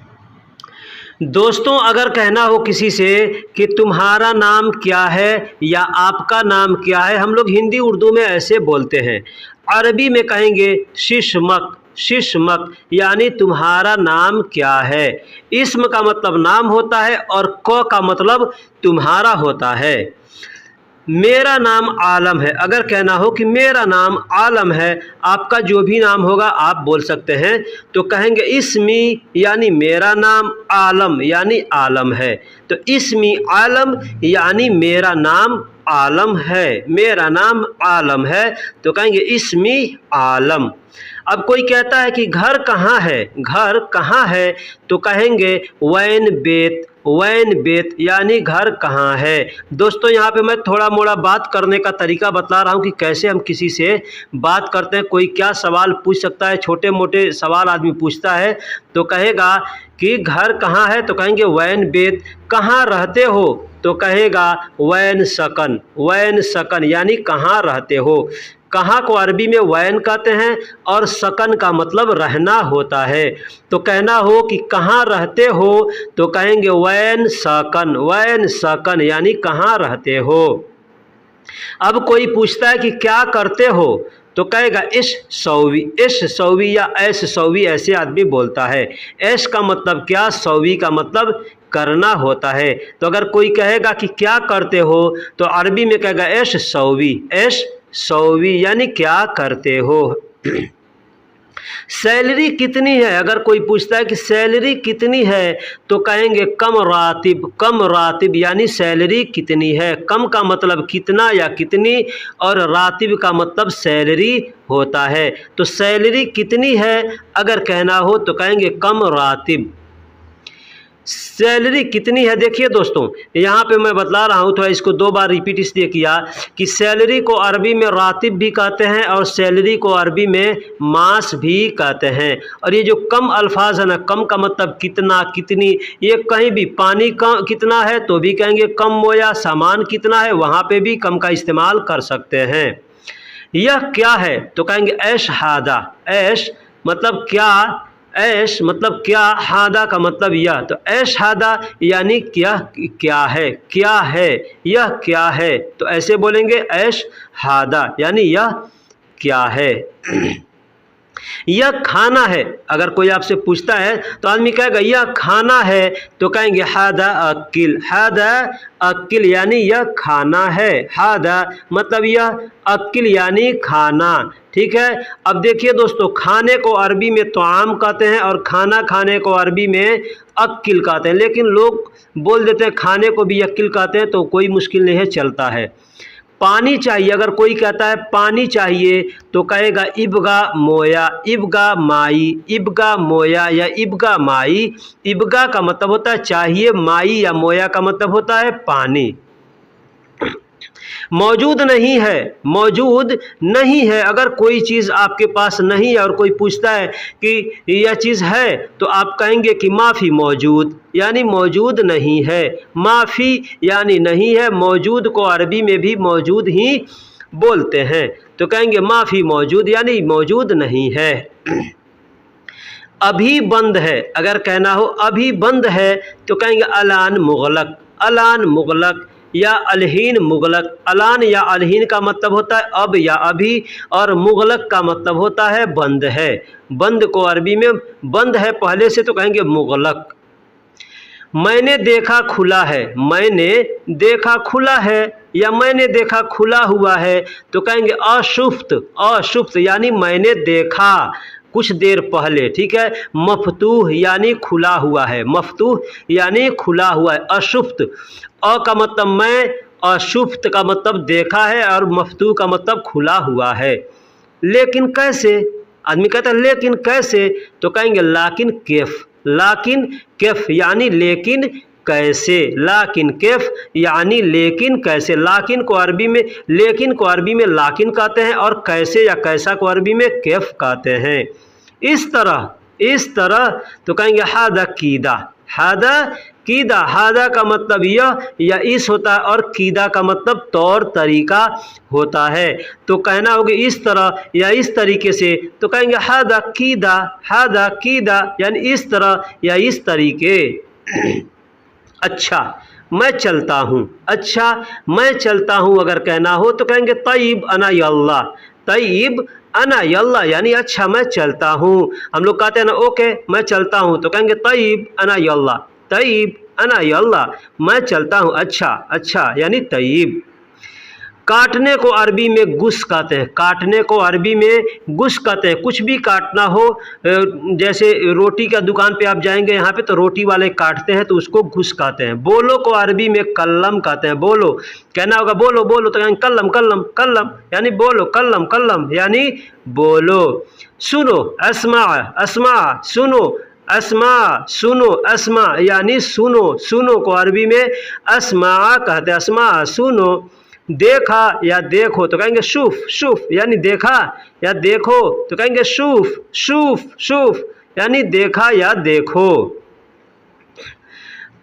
दोस्तों, अगर कहना हो किसी से कि तुम्हारा नाम क्या है या आपका नाम क्या है, हम लोग हिंदी उर्दू में ऐसे बोलते हैं। अरबी में कहेंगे शिशमक, शिशमक यानी तुम्हारा नाम क्या है। इस्म का मतलब नाम होता है और क का मतलब तुम्हारा होता है। मेरा नाम आलम है, अगर कहना हो कि मेरा नाम आलम है, आपका जो भी नाम होगा आप बोल सकते हैं, तो कहेंगे इस्मी यानी मेरा नाम, आलम यानी आलम है। तो इस्मी आलम यानी मेरा नाम आलम है, मेरा नाम आलम है तो कहेंगे इस्मी आलम। अब कोई कहता है कि घर कहाँ है, घर कहाँ है, तो कहेंगे वैन बेत, वैन बेत यानी घर कहाँ है। दोस्तों, यहाँ पे मैं थोड़ा मोड़ा बात करने का तरीका बता रहा हूँ कि कैसे हम किसी से बात करते हैं। कोई क्या सवाल पूछ सकता है, छोटे मोटे सवाल आदमी पूछता है तो कहेगा कि घर कहाँ है तो कहेंगे वैन बेत। कहाँ रहते हो तो कहेगा वैन सकन, वैन सकन यानी कहाँ रहते हो। कहाँ को अरबी में वैन कहते हैं और सकन का मतलब रहना होता है। तो कहना हो कि कहाँ रहते हो तो कहेंगे वैन सकन, वैन सकन यानी कहाँ रहते हो। अब कोई पूछता है कि क्या करते हो तो कहेगा इश सौवी, इश सौवी या ऐश सौवी, ऐसे आदमी बोलता है। ऐश का मतलब क्या, सौवी का मतलब करना होता है। तो अगर कोई कहेगा कि क्या करते हो तो अरबी में कहेगा ऐश सौवी, ऐश सौवी यानी क्या करते हो। सैलरी कितनी है, अगर कोई पूछता है कि सैलरी कितनी है तो कहेंगे कम रातिब, कम रातिब यानी सैलरी कितनी है। कम का मतलब कितना या कितनी और रातिब का मतलब सैलरी होता है। तो सैलरी कितनी है अगर कहना हो तो कहेंगे कम रातिब। सैलरी कितनी है, देखिए दोस्तों यहाँ पे मैं बतला रहा हूँ, थोड़ा इसको दो बार रिपीट इसलिए किया कि सैलरी को अरबी में रातिब भी कहते हैं और सैलरी को अरबी में मास भी कहते हैं। और ये जो कम अल्फाज है ना, कम का मतलब कितना, कितनी, ये कहीं भी पानी का कितना है तो भी कहेंगे कम मोया, सामान कितना है वहाँ पे भी कम का इस्तेमाल कर सकते हैं। यह क्या है तो कहेंगे ऐश हादा, ऐश मतलब क्या, ऐश मतलब क्या, हादा का मतलब यह। तो ऐश हादा यानी क्या, क्या है, क्या है, यह क्या है, तो ऐसे बोलेंगे ऐश हादा यानी यह क्या है। यह खाना है, अगर कोई आपसे पूछता है तो आदमी कहेगा यह खाना है तो कहेंगे हादा अकिल, हादा अकिल यानी यह खाना है। हादा मतलब यह, अकिल यानी खाना, ठीक है। अब देखिए दोस्तों, खाने को अरबी में तआम कहते हैं और खाना खाने को अरबी में अकिल कहते हैं, लेकिन लोग बोल देते हैं खाने को भी अकिल कहते हैं, तो कोई मुश्किल नहीं है, चलता है। पानी चाहिए, अगर कोई कहता है पानी चाहिए तो कहेगा इबगा मोया, इबगा माई, इबगा मोया या इबगा माई। इबगा का मतलब होता है चाहिए, माई या मोया का मतलब होता है पानी। मौजूद नहीं है, मौजूद नहीं है। अगर कोई चीज़ आपके पास नहीं है और कोई पूछता है कि यह चीज़ है, तो आप कहेंगे कि माफ़ी मौजूद, यानी मौजूद नहीं है। माफ़ी यानी नहीं है, मौजूद को अरबी में भी मौजूद ही बोलते हैं। तो कहेंगे माफ़ी मौजूद यानी मौजूद नहीं है। अभी बंद है, अगर कहना हो अभी बंद है तो कहेंगे अलान मुगलक, अलान मुगलक या अलहीन मुगलक। अलान या अलहीन का मतलब होता है अब या अभी, और मुगलक का मतलब होता है बंद है। बंद को अरबी में बंद है पहले से तो कहेंगे मुगलक। मैंने देखा खुला है, मैंने देखा खुला है या मैंने देखा खुला हुआ है तो कहेंगे अशुफ्त, अशुफ्त यानी मैंने देखा कुछ देर पहले, ठीक है। मफतूह यानी खुला हुआ है, मफतूह यानी खुला हुआ है। अशुफ्त, अ का मतलब मैं, अशुफ्त का मतलब देखा है, और मफतूह का मतलब खुला हुआ है। लेकिन कैसे, आदमी कहता है लेकिन कैसे, तो कहेंगे लाकिन कैफ, लाकिन कैफ यानी लेकिन कैसे, लाकिन कैफ यानी लेकिन कैसे। लाकिन को अरबी में, लेकिन को अरबी में लाकिन कहते हैं, और कैसे या कैसा को अरबी में कैफ कहते हैं। इस तरह, इस तरह तो कहेंगे हादा कीदा, हादा कीदा। हादा का मतलब यह या इस होता है, और कीदा का मतलब तौर तरीका होता है। तो कहना होगा इस तरह या इस तरीके से, तो कहेंगे हादा कीदा, हादा कीदा यानी इस तरह या इस तरीके। अच्छा मैं चलता हूँ, अच्छा मैं चलता हूँ अगर कहना हो तो कहेंगे तय्यब अना यल्ला, तय्यब अना यल्ला यानी अच्छा मैं चलता हूँ। हम लोग कहते हैं ना ओके मैं चलता हूँ, तो कहेंगे तय्यब अना यल्ला, तय्यब अना यल्ला मैं चलता हूँ, अच्छा अच्छा यानी तय्यब। काटने को अरबी में गुस कहते हैं, काटने को अरबी में गुस कहते हैं। कुछ भी काटना हो, जैसे रोटी का दुकान पे आप जाएंगे यहाँ पे तो रोटी वाले काटते हैं तो उसको गुस कहते हैं। बोलो को अरबी में कल्लम कहते हैं, बोलो कहना होगा बोलो बोलो तो कहेंगे कल्लम कल्लम कल्लम यानी बोलो, कल्लम कल्लम यानी बोलो। सुनो अस्मा, अस्मा सुनो, अस्मा सुनो, अस्मा यानी सुनो, सुनो को अरबी में अस्मा कहते हैं, अस्मा सुनो। देखा या देखो तो कहेंगे शुफ, शुफ यानी देखा या देखो तो कहेंगे शुफ, शुफ शुफ यानी देखा या देखो।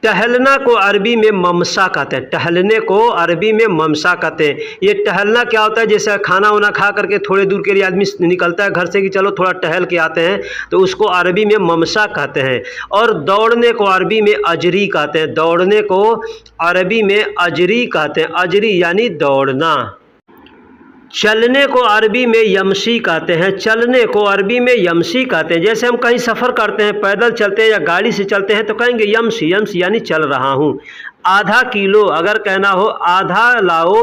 टहलना को अरबी में ममसा कहते हैं, टहलने को अरबी में ममसा कहते हैं। ये टहलना क्या होता है, जैसे खाना वाना खा करके थोड़े दूर के लिए आदमी निकलता है घर से कि चलो थोड़ा टहल के आते हैं, तो उसको अरबी में ममसा कहते हैं। और दौड़ने को अरबी में अजरी कहते हैं, दौड़ने को अरबी में अजरी कहते हैं, अजरी यानी दौड़ना। चलने को अरबी में यमशी कहते हैं, चलने को अरबी में यमशी कहते हैं। जैसे हम कहीं सफ़र करते हैं, पैदल चलते हैं या गाड़ी से चलते हैं तो कहेंगे यमशी, यमशी यानी चल रहा हूँ। आधा किलो अगर कहना हो आधा लाओ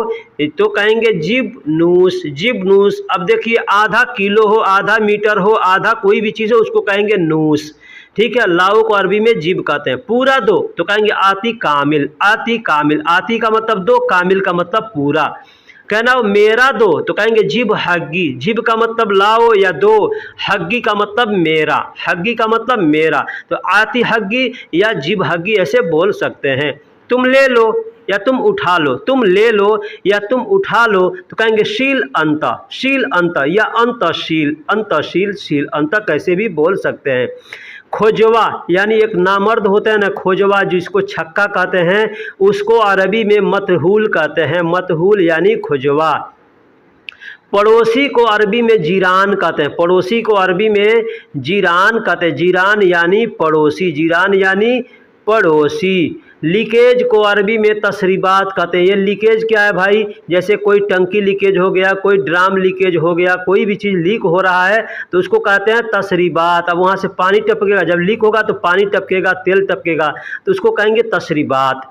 तो कहेंगे जिब नूस, जिब नूस। अब देखिए आधा किलो हो, आधा मीटर हो, आधा कोई भी चीज़ हो उसको कहेंगे नूस, ठीक है। लाओ को अरबी में जिब कहते हैं। पूरा दो तो कहेंगे आती कामिल, आती कामिल, आती का मतलब दो, कामिल का मतलब पूरा। कहना हो मेरा दो तो कहेंगे जिब हग्गी, जिब का मतलब लाओ या दो, हग्गी का मतलब मेरा, हग्गी का मतलब मेरा। तो आती हग्गी या जिब हग्गी ऐसे बोल सकते हैं। तुम ले लो या तुम उठा लो, तुम ले लो या तुम उठा लो तो कहेंगे शील अंत, शील अंत या अंतशील, अंतशील शील अंत कैसे भी बोल सकते हैं। खोजवा यानी एक नामर्द होता है ना खोजवा, जिसको छक्का कहते हैं, उसको अरबी में मतहूल कहते हैं, मतहूल यानी खोजवा। पड़ोसी को अरबी में जीरान कहते हैं, पड़ोसी को अरबी में जीरान कहते हैं, जीरान यानी पड़ोसी, जीरान यानी पड़ोसी। लीकेज को अरबी में तसरीबात कहते हैं। ये लीकेज क्या है भाई, जैसे कोई टंकी लीकेज हो गया, कोई ड्राम लीकेज हो गया, कोई भी चीज़ लीक हो रहा है तो उसको कहते हैं तसरीबात। अब वहाँ से पानी टपकेगा, जब लीक होगा तो पानी टपकेगा, तेल टपकेगा तो उसको कहेंगे तसरीबात।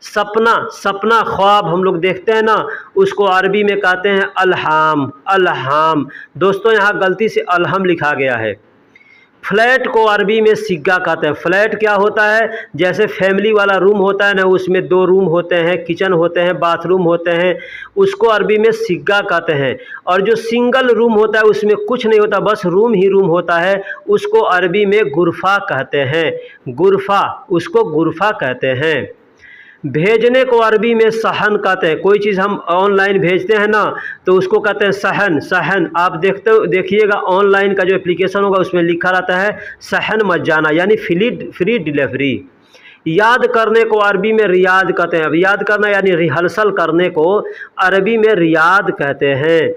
सपना, सपना ख्वाब हम लोग देखते हैं ना, उसको अरबी में कहते हैं अलहाम, अलहाम। दोस्तों यहाँ गलती से अलहम लिखा गया है। फ्लैट को अरबी में सिग्गा कहते हैं। फ्लैट क्या होता है, जैसे फैमिली वाला रूम होता है ना, उसमें 2 रूम होते हैं, किचन होते हैं, बाथरूम होते हैं, उसको अरबी में सिग्गा कहते हैं। और जो सिंगल रूम होता है उसमें कुछ नहीं होता, बस रूम ही रूम होता है, उसको अरबी में गुरफा कहते हैं, गुरफा, उसको गुरफा कहते हैं। भेजने को अरबी में सहन कहते हैं। कोई चीज़ हम ऑनलाइन भेजते हैं ना, तो उसको कहते हैं सहन। सहन आप देखिएगा ऑनलाइन का जो एप्लीकेशन होगा उसमें लिखा रहता है सहन मज्जाना, यानी फ्री डिलीवरी। याद करने को अरबी में रियाद कहते हैं। अब याद करना यानी रिहर्सल करने को अरबी में रियाद कहते हैं।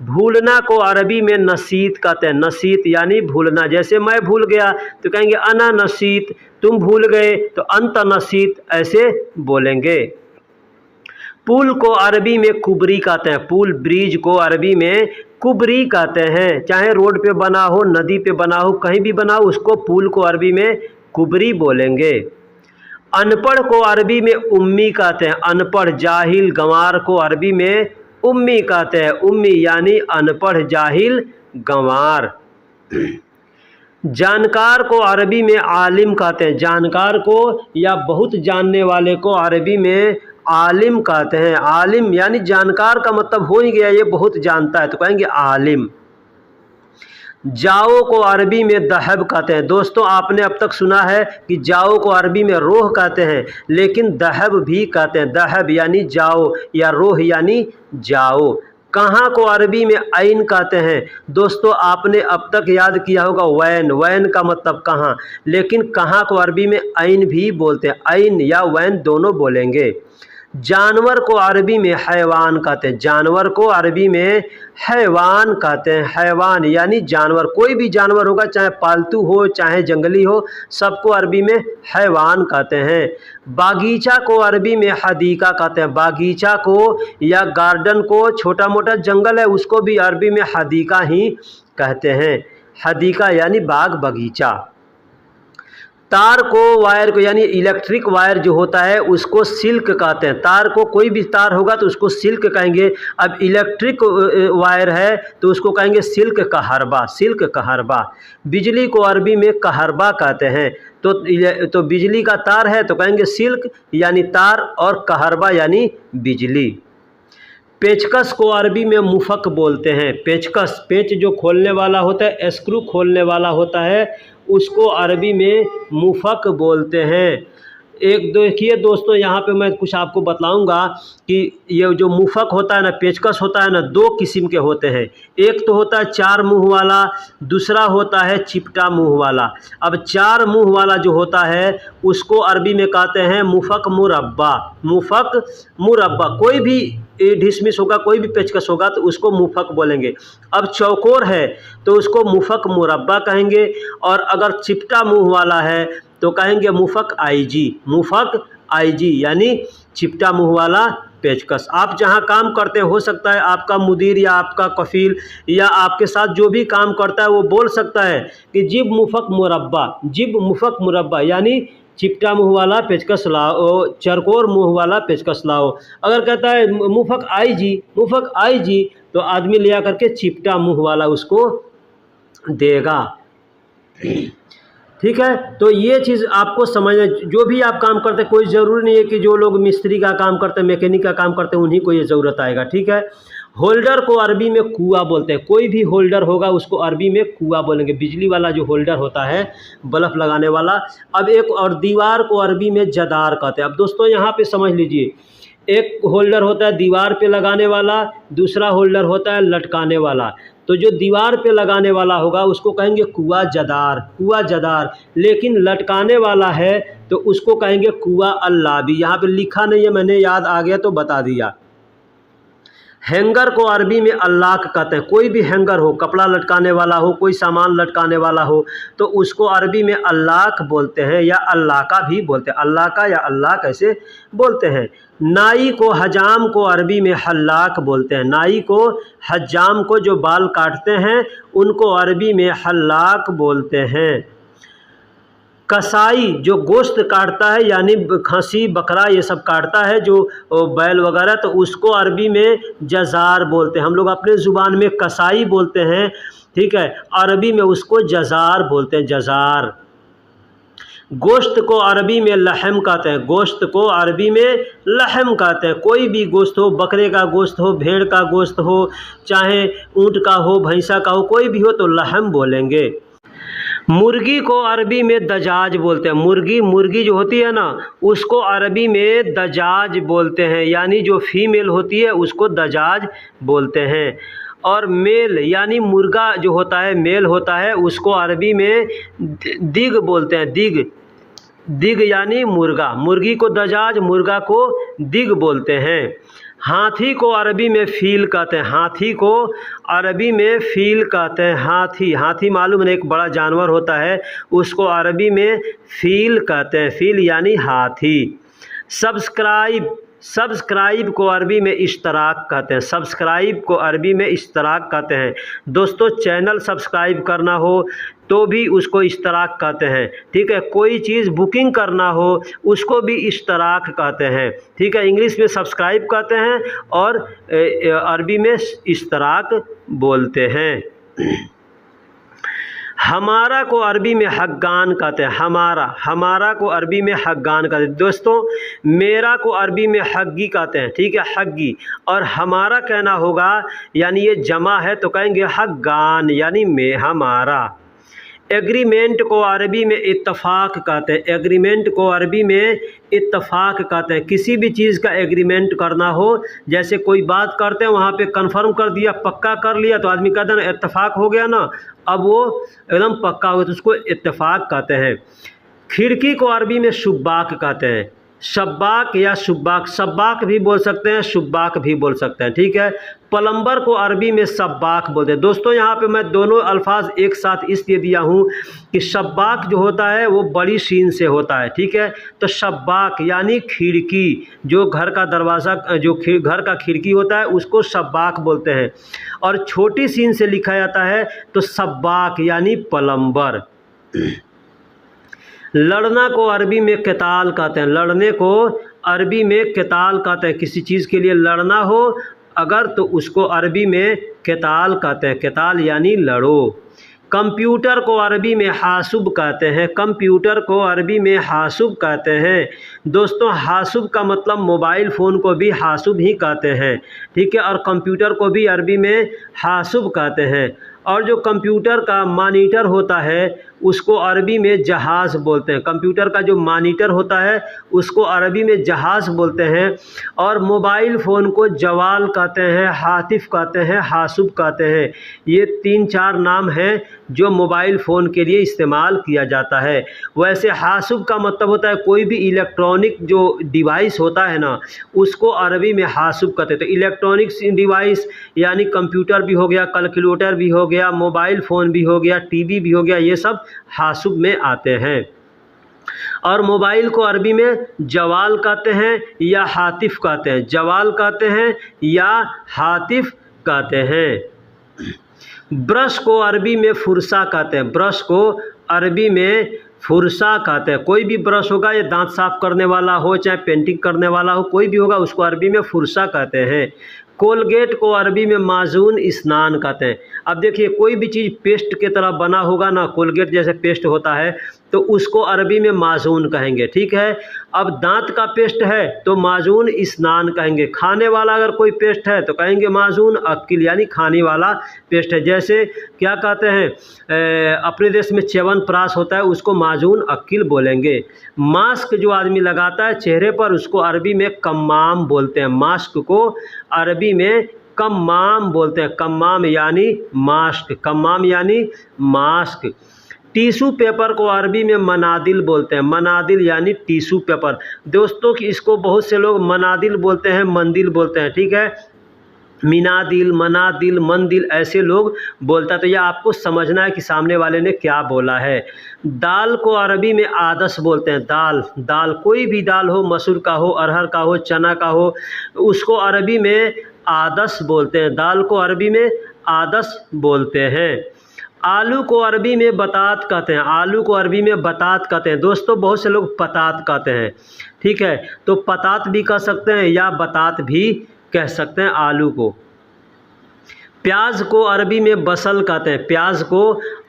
भूलना को अरबी में नसीत कहते हैं। नसीत यानी भूलना। जैसे मैं भूल गया तो कहेंगे अना नसीत, तुम भूल गए तो अंत नसीत, ऐसे बोलेंगे। पुल को अरबी में कुबरी कहते हैं। पुल ब्रिज को अरबी में कुबरी कहते हैं। चाहे रोड पे बना हो, नदी पे बना हो, कहीं भी बना हो, उसको पुल को अरबी में कुबरी बोलेंगे। अनपढ़ को अरबी में उम्मी कहते हैं। अनपढ़ जाहिल गंवार को अरबी में उम्मी कहते हैं। उम्मी यानी अनपढ़ जाहिल गंवार। जानकार को अरबी में आलिम कहते हैं। जानकार को या बहुत जानने वाले को अरबी में आलिम कहते हैं। आलिम यानी जानकार का मतलब हो ही गया ये बहुत जानता है, तो कहेंगे आलिम। जाओ को अरबी में दहब कहते हैं। दोस्तों आपने अब तक सुना है कि जाओ को अरबी में रोह कहते हैं, लेकिन दहब भी कहते हैं। दहब यानी जाओ या रोह यानी जाओ। कहाँ को अरबी में ऐन कहते हैं। दोस्तों आपने अब तक याद किया होगा वैन। वैन का मतलब कहाँ, लेकिन कहाँ को अरबी में ऐन भी बोलते हैं। ऐन या वैन दोनों बोलेंगे। जानवर को अरबी में हैवान कहते हैं। जानवर को अरबी में हैवान कहते हैं। हैवान यानी जानवर। कोई भी जानवर होगा, चाहे पालतू हो चाहे जंगली हो, सबको अरबी में हैवान कहते हैं। बागीचा को अरबी में हदीका कहते हैं। बागीचा को या गार्डन को, छोटा मोटा जंगल है उसको भी अरबी में हदीका ही कहते हैं। हदीका यानी बाग बगीचा। तार को वायर को यानी इलेक्ट्रिक वायर जो होता है उसको सिल्क कहते हैं। तार को, कोई भी तार होगा तो उसको सिल्क कहेंगे। अब इलेक्ट्रिक वायर है तो उसको कहेंगे सिल्क कहरबा। सिल्क कहरबा। बिजली को अरबी में कहरबा कहते हैं। तो बिजली का तार है तो कहेंगे सिल्क यानी तार, और कहरबा यानी बिजली। पेचकस को अरबी में मुफक बोलते हैं। पेचकस, पेच जो खोलने वाला होता है, स्क्रू खोलने वाला होता है, उसको अरबी में मुफक बोलते हैं। एक देखिए दोस्तों, यहाँ पे मैं कुछ आपको बताऊंगा कि ये जो मुफक होता है ना, पेचकस होता है ना, दो किस्म के होते हैं। एक तो होता है चार मुंह वाला, दूसरा होता है चिपटा मुंह वाला। अब चार मुंह वाला जो होता है उसको अरबी में कहते हैं मुफक मुरब्बा। मुफक मुरब्बा। कोई भी डिसमिस होगा, कोई भी पेचकस होगा तो उसको मुफक बोलेंगे। अब चौकोर है तो उसको मुफक मुरब्बा कहेंगे, और अगर चिपटा मुंह वाला है तो कहेंगे मुफक आईजी। मुफक आईजी यानी चिपटा मुंह वाला पेचकस। आप जहां काम करते हैं, हो सकता है आपका मुदीर या आपका कफील या आपके साथ जो भी काम करता है वो बोल सकता है कि जिब मुफक मुरब्बा, जिब मुफक मुरब्बा यानी चिपटा मुंह वाला पेचकस लाओ, चरकोर मुंह वाला पेचकस लाओ। अगर कहता है मुफक आईजी, मुफक आईजी, तो आदमी ले आकर के चिपटा मुंह वाला उसको देगा। ठीक है, तो ये चीज़ आपको समझना। जो भी आप काम करते हैं, कोई ज़रूरी नहीं है कि जो लोग मिस्त्री का काम करते हैं, मैकेनिक का काम करते हैं, उन्हीं को ये ज़रूरत आएगा। ठीक है। होल्डर को अरबी में कुआ बोलते हैं। कोई भी होल्डर होगा उसको अरबी में कुआ बोलेंगे। बिजली वाला जो होल्डर होता है, बल्ब लगाने वाला। अब एक और दीवार को अरबी में जदार कहते हैं। अब दोस्तों यहाँ पे समझ लीजिए, एक होल्डर होता है दीवार पे लगाने वाला, दूसरा होल्डर होता है लटकाने वाला। तो जो दीवार पे लगाने वाला होगा उसको कहेंगे कुआ जदार, कुआ जदार। लेकिन लटकाने वाला है तो उसको कहेंगे कुआ अल्लाबी। यहाँ पे लिखा नहीं है, मैंने याद आ गया तो बता दिया। हैंगर को अरबी में अल्लाक कहते हैं। कोई भी हैंगर हो, कपड़ा लटकाने वाला हो, कोई सामान लटकाने वाला हो, तो उसको अरबी में अल्लाक बोलते हैं या अल्लाका भी बोलते हैं। अल्लाका या अल्लाक ऐसे बोलते हैं। नाई को हजाम को अरबी में हल्लाक बोलते हैं। नाई को हजाम को जो बाल काटते हैं उनको अरबी में हल्लाक बोलते हैं। कसाई जो गोश्त काटता है, यानी खसी बकरा ये सब काटता है, जो बैल वगैरह, तो उसको अरबी में जज़ार बोलते हैं। हम लोग अपने ज़ुबान में कसाई बोलते हैं, ठीक है, अरबी में उसको जज़ार बोलते हैं, जज़ार। गोश्त को अरबी में लहम कहते हैं। गोश्त को अरबी में लहम कहते हैं। कोई भी गोश्त हो, बकरे का गोश्त हो, भेड़ का गोश्त हो, चाहे ऊँट का हो, भैंसा का हो, कोई भी हो तो लहम बोलेंगे। मुर्गी को अरबी में दजाज बोलते हैं। मुर्गी जो होती है ना, उसको अरबी में दजाज बोलते हैं, यानी जो फीमेल होती है उसको दजाज बोलते हैं। और मेल यानी मुर्गा जो होता है, मेल होता है, उसको अरबी में दिग बोलते हैं। दिग यानी मुर्गा। मुर्गी को दजाज, मुर्गा को दिग बोलते हैं। हाथी को अरबी में फील कहते हैं। हाथी को अरबी में फील कहते हैं। हाथी मालूम है, एक बड़ा जानवर होता है, उसको अरबी में फील कहते हैं। फील यानी हाथी। सब्सक्राइब को अरबी में इश्तराक कहते हैं। सब्सक्राइब को अरबी में इश्तराक कहते हैं। दोस्तों, चैनल सब्सक्राइब करना हो तो भी उसको इश्तराक कहते हैं। ठीक है, कोई चीज़ बुकिंग करना हो उसको भी इश्तराक कहते हैं। ठीक है, इंग्लिश में सब्सक्राइब कहते हैं और अरबी में इश्तराक बोलते हैं। हमारा को अरबी में हग्गान कहते हैं। हमारा को अरबी में हग्गान कहते हैं। दोस्तों, मेरा को अरबी में हग्गी कहते हैं। ठीक है, हग्गी। और हमारा कहना होगा, यानी ये जमा है तो कहेंगे हग्गान, यानी में हमारा। एग्रीमेंट को अरबी में इत्तफाक कहते हैं। एग्रीमेंट को अरबी में इत्तफाक कहते हैं। किसी भी चीज़ का एग्रीमेंट करना हो, जैसे कोई बात करते हैं वहाँ पे कंफर्म कर दिया, पक्का कर लिया, तो आदमी कहता है ना इत्तफाक हो गया ना, अब वो एकदम पक्का हो गया, तो उसको इत्तफाक कहते हैं। खिड़की को अरबी में शुब्बाक कहते हैं। शब्बाक या शुब्बाक, शब्बाक भी बोल सकते हैं, शुब्बाक भी बोल सकते हैं। ठीक है, प्लम्बर को अरबी में शब्बाक बोलते हैं। दोस्तों, यहाँ पे मैं दोनों अल्फाज एक साथ इसलिए दिया हूँ कि शब्बाक जो होता है वो बड़ी शीन से होता है। ठीक है, तो शब्बाक यानी खिड़की, जो घर का दरवाज़ा, जो घर का खिड़की होता है उसको शब्बाक बोलते हैं। और छोटी शीन से लिखा जाता है तो शब्बाक यानी प्लम्बर। लड़ना को अरबी में क़िताल कहते हैं। लड़ने को अरबी में क़िताल कहते हैं। किसी चीज़ के लिए लड़ना हो अगर, तो उसको अरबी में क़िताल कहते हैं। क़िताल यानी लड़ो। कंप्यूटर को अरबी में हासुब कहते हैं। कंप्यूटर को अरबी में हासुब कहते हैं। दोस्तों, हासुब का मतलब मोबाइल फ़ोन को भी हासुब ही कहते हैं। ठीक है, और कंप्यूटर को भी अरबी में हासुब कहते हैं। और जो कंप्यूटर का मॉनिटर होता है उसको अरबी में जहाज़ बोलते हैं। कंप्यूटर का जो मॉनिटर होता है उसको अरबी में जहाज़ बोलते हैं। और मोबाइल फ़ोन को जवाल कहते हैं, हातिफ कहते हैं, हासुब कहते हैं। ये 3-4 नाम हैं जो मोबाइल फ़ोन के लिए इस्तेमाल किया जाता है। वैसे हासुब का मतलब होता है कोई भी इलेक्ट्रॉनिक जो डिवाइस होता है ना, उसको अरबी में हासुब कहते हैं। तो इलेक्ट्रॉनिक्स डिवाइस यानी कंप्यूटर भी हो गया, कैलकुलेटर भी हो गया, मोबाइल फ़ोन भी हो गया, टीवी भी हो गया, ये सब हासुब में आते हैं। और मोबाइल को अरबी में जवाल कहते हैं या हातिफ कहते हैं। जवाल कहते हैं या हातिफ कहते हैं। ब्रश को अरबी में फुरसा कहते हैं। ब्रश को अरबी में फुरसा कहते हैं। कोई भी ब्रश होगा, ये दांत साफ करने वाला हो चाहे पेंटिंग करने वाला हो, कोई भी होगा, उसको अरबी में फुरसा कहते हैं। कोलगेट को अरबी में माजून स्नान कहते हैं। अब देखिए, कोई भी चीज़ पेस्ट के तरह बना होगा ना, कोलगेट जैसे पेस्ट होता है, तो उसको अरबी में माजून कहेंगे। ठीक है, अब दांत का पेस्ट है तो माजून स्नान कहेंगे। खाने वाला अगर कोई पेस्ट है तो कहेंगे माजून अक्किल, यानी खाने वाला पेस्ट है। जैसे क्या कहते हैं, अपने देश में च्यवनप्राश होता है, उसको माजून अक्किल बोलेंगे। मास्क जो आदमी लगाता है चेहरे पर, उसको अरबी में कम्माम बोलते हैं। मास्क को अरबी में कम्माम बोलते हैं। कम्माम यानी मास्क, कम्माम यानी मास्क। टिशू पेपर को अरबी में मनादिल बोलते हैं। मनादिल यानी टिशू पेपर। दोस्तों, कि इसको बहुत से लोग मनादिल बोलते हैं, मंदिल बोलते हैं। ठीक है, मिनादिल, मनादिल, मंदिल ऐसे लोग बोलता है। तो यह आपको समझना है कि सामने वाले ने क्या बोला है। दाल को अरबी में आदस बोलते हैं। दाल कोई भी दाल हो, मसूर का हो, अरहर का हो, चना का हो, उसको अरबी में आदस बोलते हैं। दाल को अरबी में आदस बोलते हैं। आलू को अरबी में बतात कहते हैं। आलू को अरबी में बतात कहते हैं। दोस्तों, बहुत से लोग पतात कहते हैं। ठीक है, तो पतात भी कह सकते हैं या बतात भी कह सकते हैं आलू को। प्याज को अरबी में बसल कहते हैं, प्याज को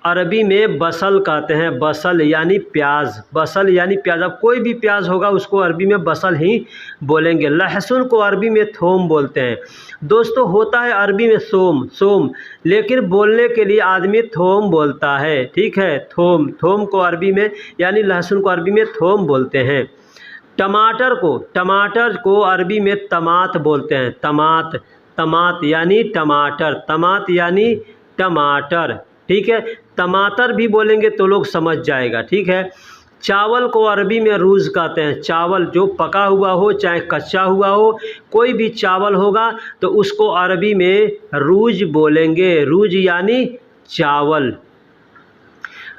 अरबी में बसल कहते हैं, बसल यानी प्याज, बसल यानी प्याज। अब कोई भी प्याज होगा उसको अरबी में बसल ही बोलेंगे। लहसुन को अरबी में थोम बोलते हैं। दोस्तों होता है अरबी में सोम, सोम, लेकिन बोलने के लिए आदमी थोम बोलता है, ठीक है, थोम, थोम को अरबी में यानी लहसुन को अरबी में थोम बोलते हैं। टमाटर को अरबी में तमात बोलते हैं, तमात, तमात यानी टमाटर, तमात यानी टमाटर, ठीक है। टमाटर भी बोलेंगे तो लोग समझ जाएगा, ठीक है। चावल को अरबी में रूज कहते हैं, चावल जो पका हुआ हो चाहे कच्चा हुआ हो, कोई भी चावल होगा तो उसको अरबी में रूज बोलेंगे, रूज यानी चावल।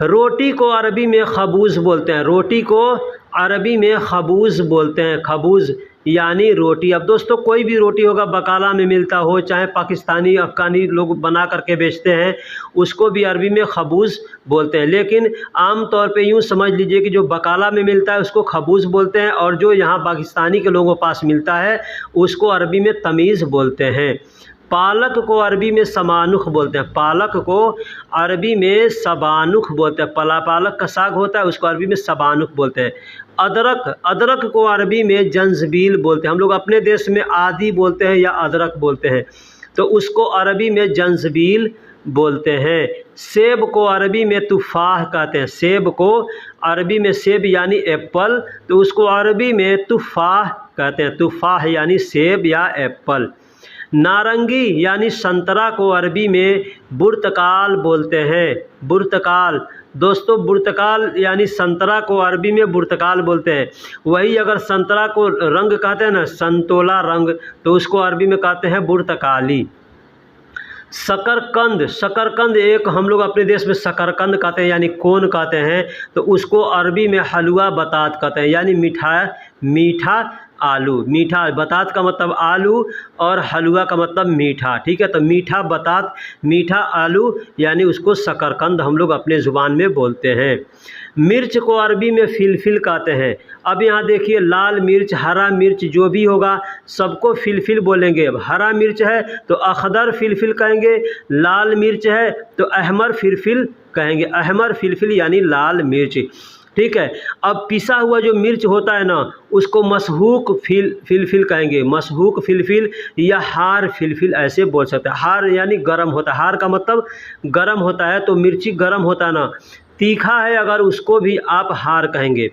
रोटी को अरबी में खबूज बोलते हैं, रोटी को अरबी में खबूज बोलते हैं, खबूज यानी रोटी। अब दोस्तों कोई भी रोटी होगा बकाला में मिलता हो, चाहे पाकिस्तानी अफगानी लोग बना करके बेचते हैं, उसको भी अरबी में खबूज बोलते हैं। लेकिन आम तौर पे यूँ समझ लीजिए कि जो बकाला में मिलता है उसको खबूज बोलते हैं, और जो यहाँ पाकिस्तानी के लोगों के पास मिलता है उसको अरबी में तमीज़ बोलते हैं। पालक को अरबी में समानुख बोलते हैं, पालक को अरबी में सबानुख बोलते हैं। पालक का साग होता है उसको अरबी में सबानुख बोलते हैं। अदरक को अरबी में जंजबील बोलते हैं। हम लोग अपने देश में आदी बोलते हैं या अदरक बोलते हैं, तो उसको अरबी में जंजबील बोलते हैं। सेब को अरबी में तुफ़ाह कहते हैं, सेब को अरबी में सेब यानी एप्पल, तो उसको अरबी में तुफ़ाह कहते हैं, तुफ़ाह यानी सेब या एप्पल। नारंगी यानी संतरा को अरबी में बुर्तकाल बोलते हैं, बुर्तकाल। दोस्तों बुर्तकाल यानी संतरा को अरबी में बुर्तकाल बोलते हैं। वही अगर संतरा को रंग कहते हैं ना, संतोला रंग, तो उसको अरबी में कहते हैं बुर्तकाली। शकरकंद एक हम लोग अपने देश में शकरकंद कहते हैं यानी कोन कहते हैं, तो उसको अरबी में हलवा बतात कहते हैं यानी मीठा आलू। मीठा बतात का मतलब आलू और हलवा का मतलब मीठा, ठीक है। तो मीठा बतात, मीठा आलू यानी उसको शकरकंद हम लोग अपने ज़ुबान में बोलते हैं। मिर्च को अरबी में फिलफिल कहते हैं। अब यहाँ देखिए लाल मिर्च, हरा मिर्च जो भी होगा सबको फिलफिल बोलेंगे। अब हरा मिर्च है तो अखदर फिलफिल कहेंगे, लाल मिर्च है तो अहमर फिलफिल कहेंगे, अहमर फिलफिल यानी लाल मिर्च, ठीक है। अब पिसा हुआ जो मिर्च होता है ना उसको मशहूक फिलफिल कहेंगे, मशहूक फिलफिल या हार फिलफिल ऐसे बोल सकते हैं। हार यानी गरम होता है, हार का मतलब गरम होता है, तो मिर्ची गरम होता है ना, तीखा है अगर उसको भी आप हार कहेंगे।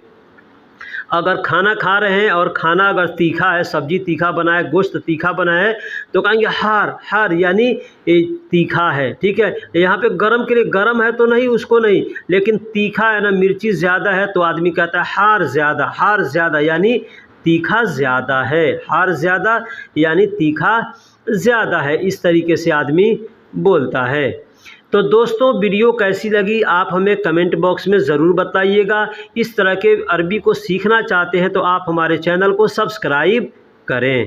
अगर खाना खा रहे हैं और खाना अगर तीखा है, सब्जी तीखा बना है, गोश्त तीखा बना है, तो कहेंगे हार यानी तीखा है, ठीक है। यहाँ पे गरम के लिए गरम है तो नहीं, उसको नहीं, लेकिन तीखा है ना, मिर्ची ज़्यादा है तो आदमी कहता है हार ज़्यादा यानी तीखा ज़्यादा है, हार ज़्यादा यानी तीखा ज़्यादा है, इस तरीके से आदमी बोलता है। तो दोस्तों वीडियो कैसी लगी आप हमें कमेंट बॉक्स में ज़रूर बताइएगा। इस तरह के अरबी को सीखना चाहते हैं तो आप हमारे चैनल को सब्सक्राइब करें।